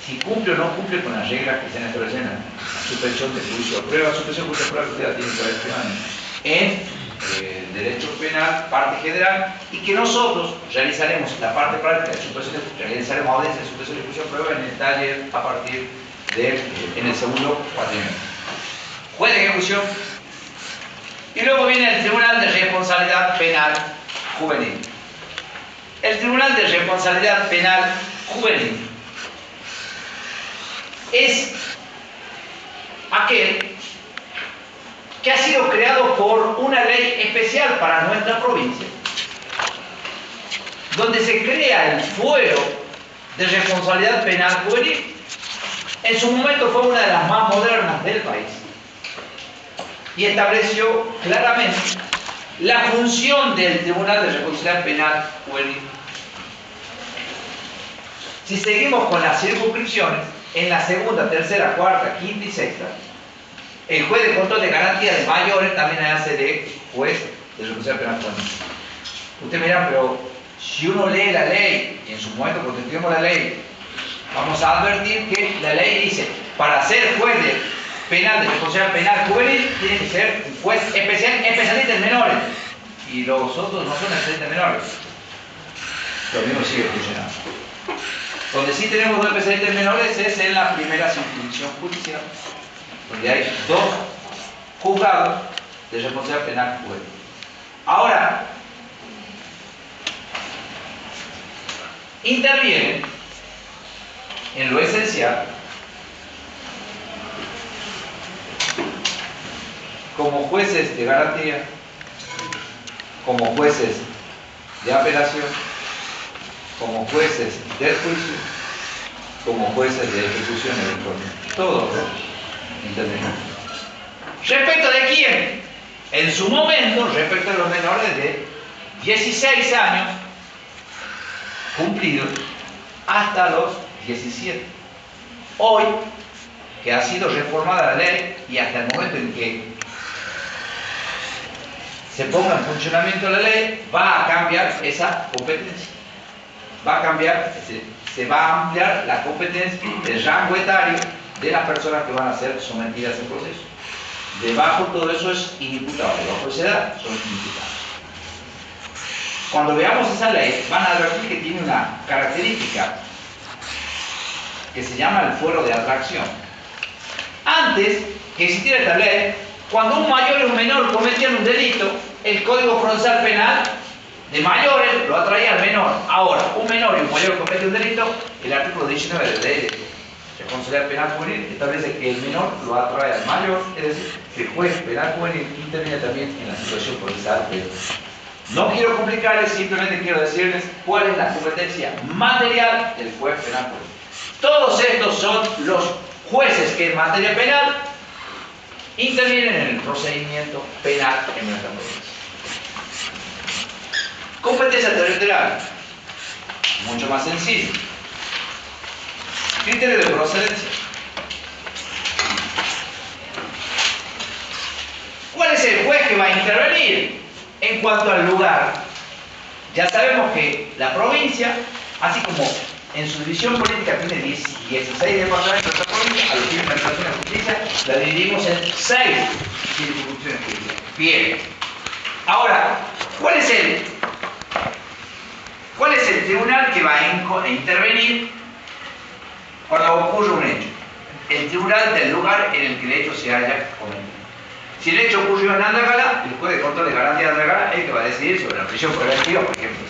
si cumple o no cumple con las reglas que se establecen en la suspensión del juicio a prueba. Suspensión del juicio a prueba que usted tiene que ver en Derecho Penal, parte general, y que nosotros realizaremos la parte práctica de suspensión, realizaremos audiencia de suspensión del juicio a prueba en el taller a partir en el segundo cuatrimestre. Juez de ejecución. Y luego viene el Tribunal de Responsabilidad Penal Juvenil. El Tribunal de Responsabilidad Penal Juvenil es aquel que ha sido creado por una ley especial para nuestra provincia, donde se crea el fuero de responsabilidad penal juvenil. En su momento fue una de las más modernas del país y estableció claramente la función del Tribunal de Responsabilidad Penal Juvenil. Si seguimos con las circunscripciones, en la segunda, tercera, cuarta, quinta y sexta, el juez de control de garantía de mayores también hace de juez de responsabilidad penal juvenil. Usted mira, pero si uno lee la ley, y en su momento cuando estudiamos la ley, vamos a advertir que la ley dice, para ser juez de penal de responsabilidad penal juvenil, tiene que ser un juez especialista en menores. Y los otros no son especialistas en menores. Lo mismo sigue funcionando. Donde sí tenemos dos especialistas en menores es en la primera circunscripción judicial, donde hay 2 juzgados de responsabilidad penal juvenil. Ahora, intervienen en lo esencial como jueces de garantía, como jueces de apelación, como jueces del juicio, como jueces de ejecución electrónica. Todos intervienen. ¿Respecto de quién? En su momento, respecto a los menores de 16 años cumplidos hasta los 17. Hoy, que ha sido reformada la ley y hasta el momento en que se ponga en funcionamiento la ley, va a cambiar esa competencia. Va a cambiar, se va a ampliar la competencia del rango etario de las personas que van a ser sometidas al proceso. Debajo todo eso es inimputable, debajo de esa edad son inimputables. Cuando veamos esa ley, van a advertir que tiene una característica que se llama el fuero de atracción. Antes que existiera esta ley, cuando un mayor y un menor cometían un delito, el Código Procesal Penal de mayores lo atraía al menor. Ahora, un menor y un mayor cometen un delito, el artículo 19 de la ley de responsabilidad penal juvenil establece que el menor lo atrae al mayor, es decir, que el juez penal juvenil interviene también en la situación procesal penal. No quiero complicarles, simplemente quiero decirles cuál es la competencia material del juez penal juvenil. Todos estos son los jueces que en materia penal intervienen en el procedimiento penal en nuestra provincia. Competencia territorial, mucho más sencillo. Criterio de procedencia. ¿Cuál es el juez que va a intervenir? En cuanto al lugar, ya sabemos que la provincia, así como en su división política tiene 16 departamentos de nuestra provincia, a lo que la Administración de Justicia la dividimos en 6 circunscripciones judiciales. Bien, Ahora, ¿cuál es el tribunal que va a intervenir cuando ocurre un hecho? El tribunal del lugar en el que el hecho se haya cometido. Si el hecho ocurrió en Andagala, el juez de control de garantía de Andagala es el que va a decidir sobre la prisión preventiva, por ejemplo.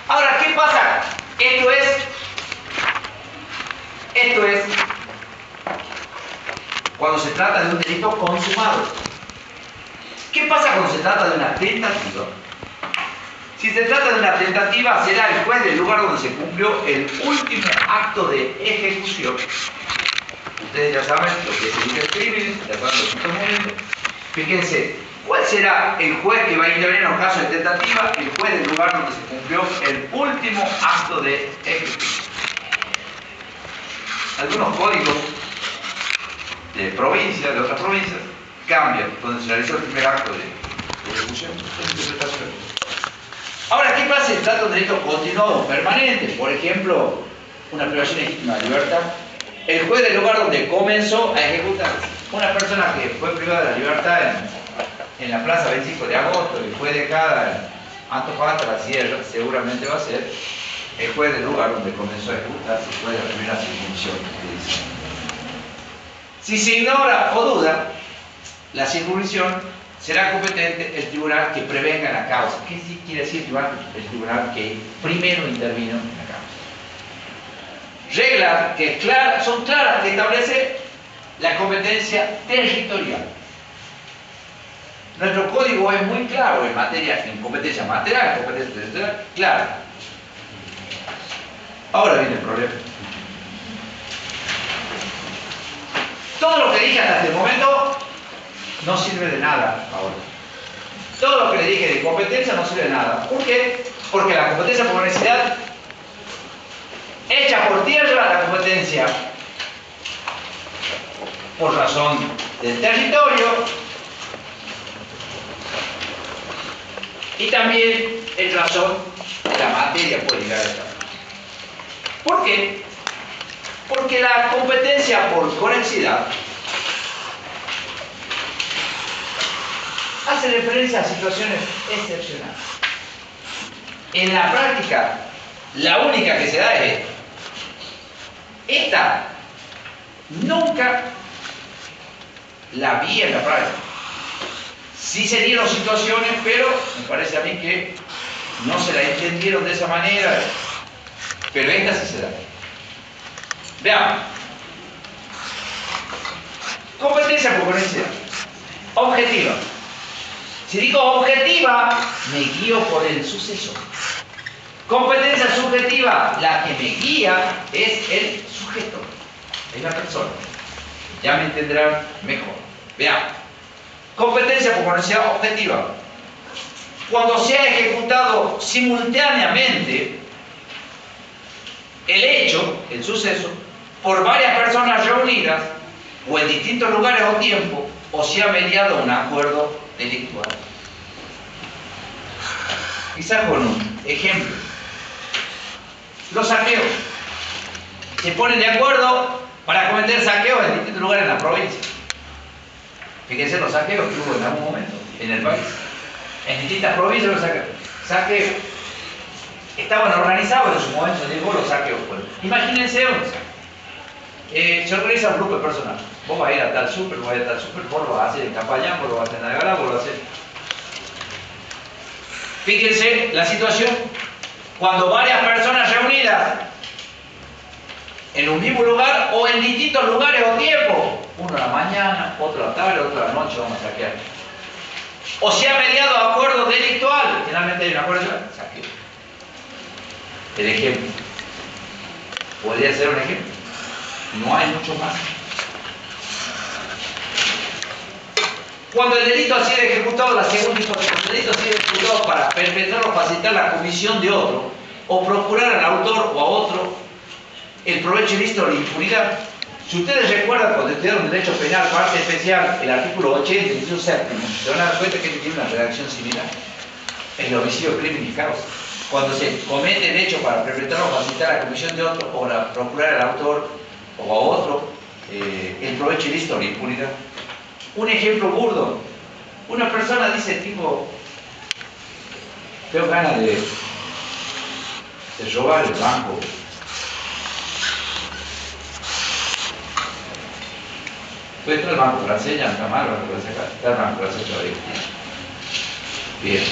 Ahora, ¿qué pasa? Esto es cuando se trata de un delito consumado. ¿Qué pasa cuando se trata de una tentativa? Si se trata de una tentativa, será el juez del lugar donde se cumplió el último acto de ejecución. Ustedes ya saben lo que es el crimen, ya saben los puntos momentos. Fíjense, ¿cuál será el juez que va a intervenir en un caso de tentativa? El juez del lugar donde se cumplió el último acto de ejecución. Algunos códigos de provincia, de otras provincias, cambian donde se realizó el primer acto de ejecución, de interpretación. Ahora, ¿qué pasa si se trata de un delito continuado o permanente? Por ejemplo, una privación legítima de libertad. El juez del lugar donde comenzó a ejecutar. Una persona que fue privada de la libertad en la plaza 25 de agosto y fue dejada en Antofagasta, la sierra, seguramente va a ser el juez del lugar donde comenzó a ejecutar, se puede reprimir la circunstancia. Si se ignora o duda la circunscripción, será competente el tribunal que prevenga la causa. ¿Qué quiere decir el tribunal que primero intervino en la causa? Reglas que son claras que establece la competencia territorial. Nuestro código es muy claro en competencia material, en competencia territorial, claro. Ahora viene el problema. Todo lo que dije hasta este momento no sirve de nada ahora. Todo lo que le dije de competencia no sirve de nada. ¿Por qué? Porque la competencia por necesidad echa por tierra la competencia por razón del territorio y también en razón de la materia puede llegar a estar. ¿Por qué? Porque la competencia por conexidad hace referencia a situaciones excepcionales. En la práctica, la única que se da es esta. Esta nunca la vi en la práctica. Sí se dieron situaciones, pero me parece a mí que no se la entendieron de esa manera, pero esta sí se da. Veamos. Competencia por conexidad. Objetiva. Si digo objetiva, me guío por el suceso. Competencia subjetiva, la que me guía es el sujeto, es la persona. Ya me entenderán mejor. Veamos. Competencia por conexidad objetiva. Cuando se ha ejecutado simultáneamente el hecho, el suceso, por varias personas reunidas o en distintos lugares o tiempos, o se ha mediado un acuerdo delictual. Quizás con un ejemplo. Los saqueos. Se ponen de acuerdo para cometer saqueos en distintos lugares en la provincia. Fíjense los saqueos que hubo en algún momento en el país. En distintas provincias los saqueos. Estaban organizados en su momento, llegó los saqueos. Bueno, imagínense un saqueo. Se organiza un grupo de personas. Vos vas a ir a tal súper, vos vas a ir a tal súper, vos lo vas a hacer en Capayán, vos lo vas a hacer en Nagalá, vos lo vas a hacer. Fíjense la situación cuando varias personas reunidas en un mismo lugar o en distintos lugares o tiempos, uno a la mañana, otro a la tarde, otro a la noche, vamos a saquear. O se ha mediado acuerdo delictual, finalmente hay un acuerdo de saqueo. El ejemplo. Podría ser un ejemplo. No hay mucho más. Cuando el delito ha sido ejecutado, la segunda hipótesis, el delito ha sido ejecutado para perpetrar o facilitar la comisión de otro, o procurar al autor o a otro el provecho ilícito o la impunidad. Si ustedes recuerdan cuando estudiaron Derecho Penal, parte especial, el artículo 80 del inciso séptimo, se van a dar cuenta que tiene una redacción similar. El homicidio, crimen y causa. Cuando se comete el hecho para perpetrar o facilitar la comisión de otro, o para procurar al autor o a otro el provecho ilícito o la impunidad. Un ejemplo burdo. Una persona dice tipo, tengo ganas de robar el banco. Puede entrar al banco francés, ya no está mal, el banco francés acá. Está el banco francés todavía. Bien.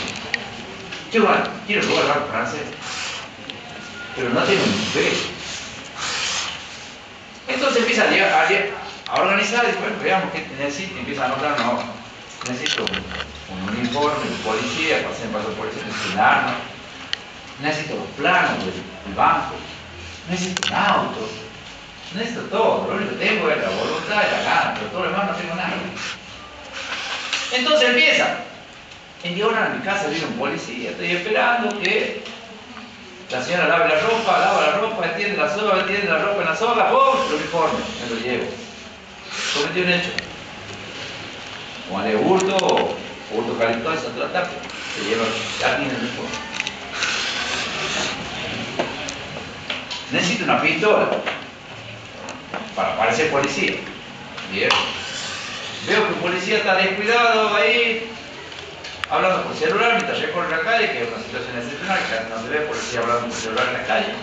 Yo quiero robar el banco francés, pero no tengo ni peso. Entonces empieza a organizar y bueno, veamos qué necesito. Empieza a anotar, no, necesito un uniforme de policía, pasé en paso policía, necesito un arma, necesito los planos del banco, necesito un auto. Necesito todo, lo único que tengo es la voluntad y la gana, pero todo lo demás no tengo nada. Entonces empieza. En 10 horas en mi casa viene un policía, estoy esperando que la señora lava la ropa, extiende la soga en la soga, ¡pum! El uniforme, me lo llevo. Cometí un hecho. Como de hurto calicó, esa trata, se lleva, ya tiene el uniforme. Necesito una pistola para parecer policía. Bien. Veo que el policía está descuidado ahí, hablando por celular mientras recorre la calle, que es una situación excepcional, que no se ve policía hablando por celular en la calle.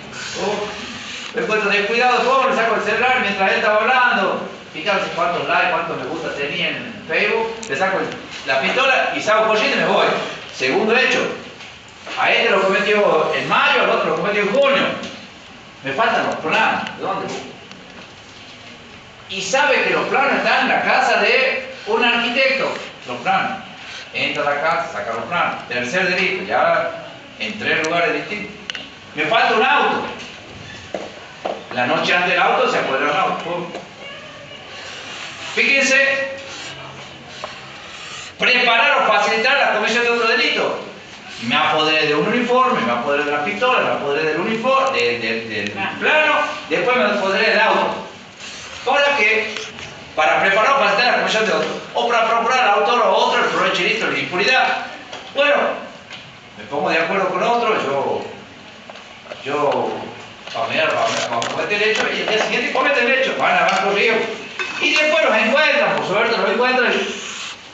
Me encuentro descuidado, le saco el celular mientras él estaba hablando. Fijarse cuántos likes, cuántos me gusta tenía en Facebook, le saco la pistola y salgo corriendo y me voy. Segundo hecho. A este lo cometió en mayo, al otro lo cometió en junio. Me faltan los planos. ¿De dónde? Y sabe que los planos están en la casa de un arquitecto. Los planos. Entra a la casa, saca los planos. Tercer delito, ya en 3 lugares distintos. Me falta un auto. La noche antes del auto se apodera el auto. Fíjense, preparar o facilitar la comisión de otro delito. Me apoderé de un uniforme, me apoderé de la pistola, me apoderé del uniforme, del plano, después me apoderé del auto. ¿Para qué? Para preparar o facilitar la comisión de otro. O para procurar al autor o otro el provecho ilícito de la impunidad. Bueno, me pongo de acuerdo con otro, yo vamos a cometer el hecho y el día siguiente cometen el hecho, van a Banco Río. Y después los encuentran, por suerte los encuentran.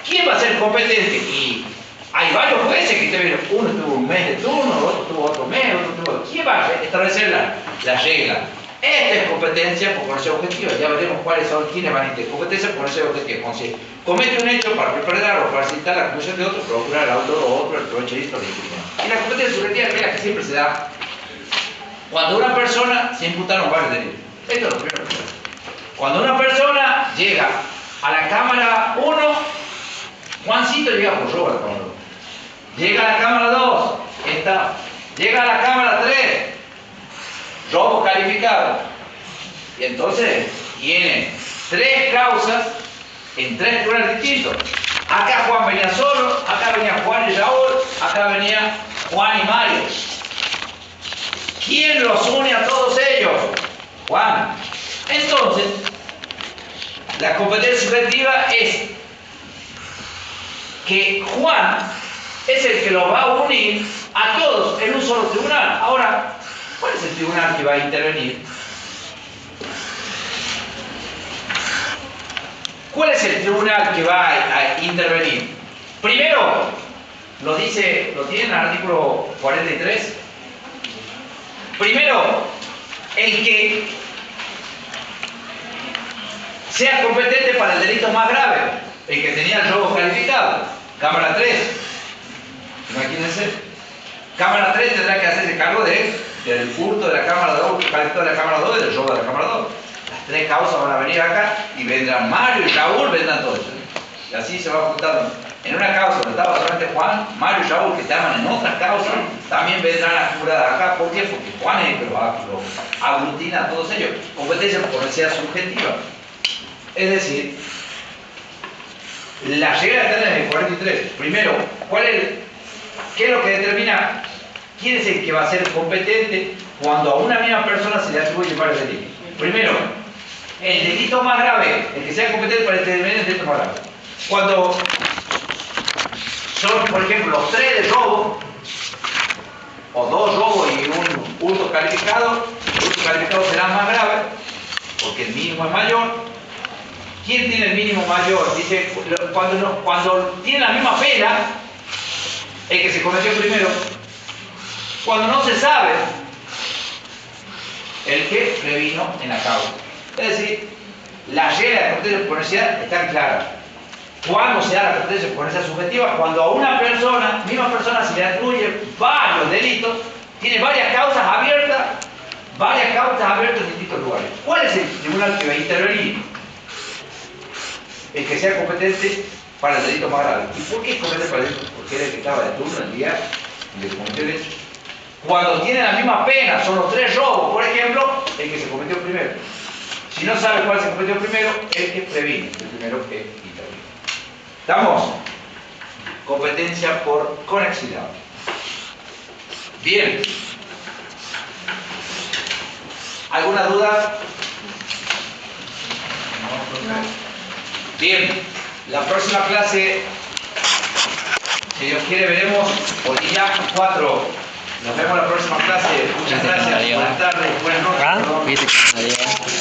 ¿Quién va a ser competente? Y hay varios jueces que te ven, uno tuvo un mes de turno, otro tuvo otro mes, otro tuvo... ¿Quién va a establecer la regla? Esta es competencia por conocer objetivos. Ya veremos cuáles son, quiénes van a tener competencia por conocer objetivos. Si comete un hecho para preparar o facilitar la comisión de otro, procurar al autor o otro el provecho ilícito de la impunidad. Y la competencia subjetiva es la que siempre se da cuando una persona se imputaron varios delitos. Esto es lo primero. Cuando una persona llega a la cámara 1, Juancito llega por robo a la cámara 2. Llega a la cámara 2, llega a la cámara 3, robo calificado. Y entonces tiene 3 causas en 3 lugares distintos. Acá Juan venía solo, acá venía Juan y Raúl, acá venía Juan y Mario. ¿Quién los une a todos ellos? Juan. Entonces, la competencia subjetiva es que Juan es el que los va a unir a todos en un solo tribunal. Ahora, ¿cuál es el tribunal que va a intervenir? ¿Cuál es el tribunal que va a intervenir? Primero, lo tiene en el artículo 43. Primero, el que sea competente para el delito más grave, el que tenía el robo calificado. Cámara 3. Imagínense. Cámara 3 tendrá que hacerse cargo del furto de la Cámara 2, calificado de la Cámara 2 y del robo de la Cámara 2. Las 3 causas van a venir acá y vendrán Mario y Raúl, vendrán todos. Y así se va juntando. En una causa donde estaba solamente Juan, Mario y Raúl, que estaban en otras causas, también vendrán a jurar acá. ¿Por qué? Porque Juan es el que lo aglutina a todos ellos. Competencia por necesidad subjetiva. Es decir, la regla está en el 43. Primero, ¿qué es lo que determina quién es el que va a ser competente cuando a una misma persona se le atribuye varios delitos? Primero, el delito más grave, el que sea competente para determinar el delito más grave. Cuando son, por ejemplo, 3 de robo, o 2 robos y un hurto calificado, el hurto calificado será más grave, porque el mínimo es mayor. ¿Quién tiene el mínimo mayor? Dice, cuando tiene la misma pena, el que se cometió primero. Cuando no se sabe, el que previno en la causa. Es decir, las reglas de competencia exponencial están claras. ¿Cuándo se da la competencia exponencial subjetiva? Cuando a una persona, misma persona, se le atribuye varios delitos, tiene varias causas abiertas en distintos lugares. ¿Cuál es el tribunal que va a intervenir? El que sea competente para el delito más grave. ¿Y por qué es competente para el delito? Porque era el que estaba de turno el día en que se cometió el hecho. Cuando tiene la misma pena, son los 3 robos, por ejemplo, el que se cometió primero. Si no sabe cuál se cometió primero, el que previne, el primero que interviene. ¿Estamos? Competencia por conexidad. Bien. ¿Alguna duda? Bien. La próxima clase, si Dios quiere, veremos Polilla 4. Nos vemos la próxima clase. Muchas gracias. Buenas tardes. Buenas noches. Perdón.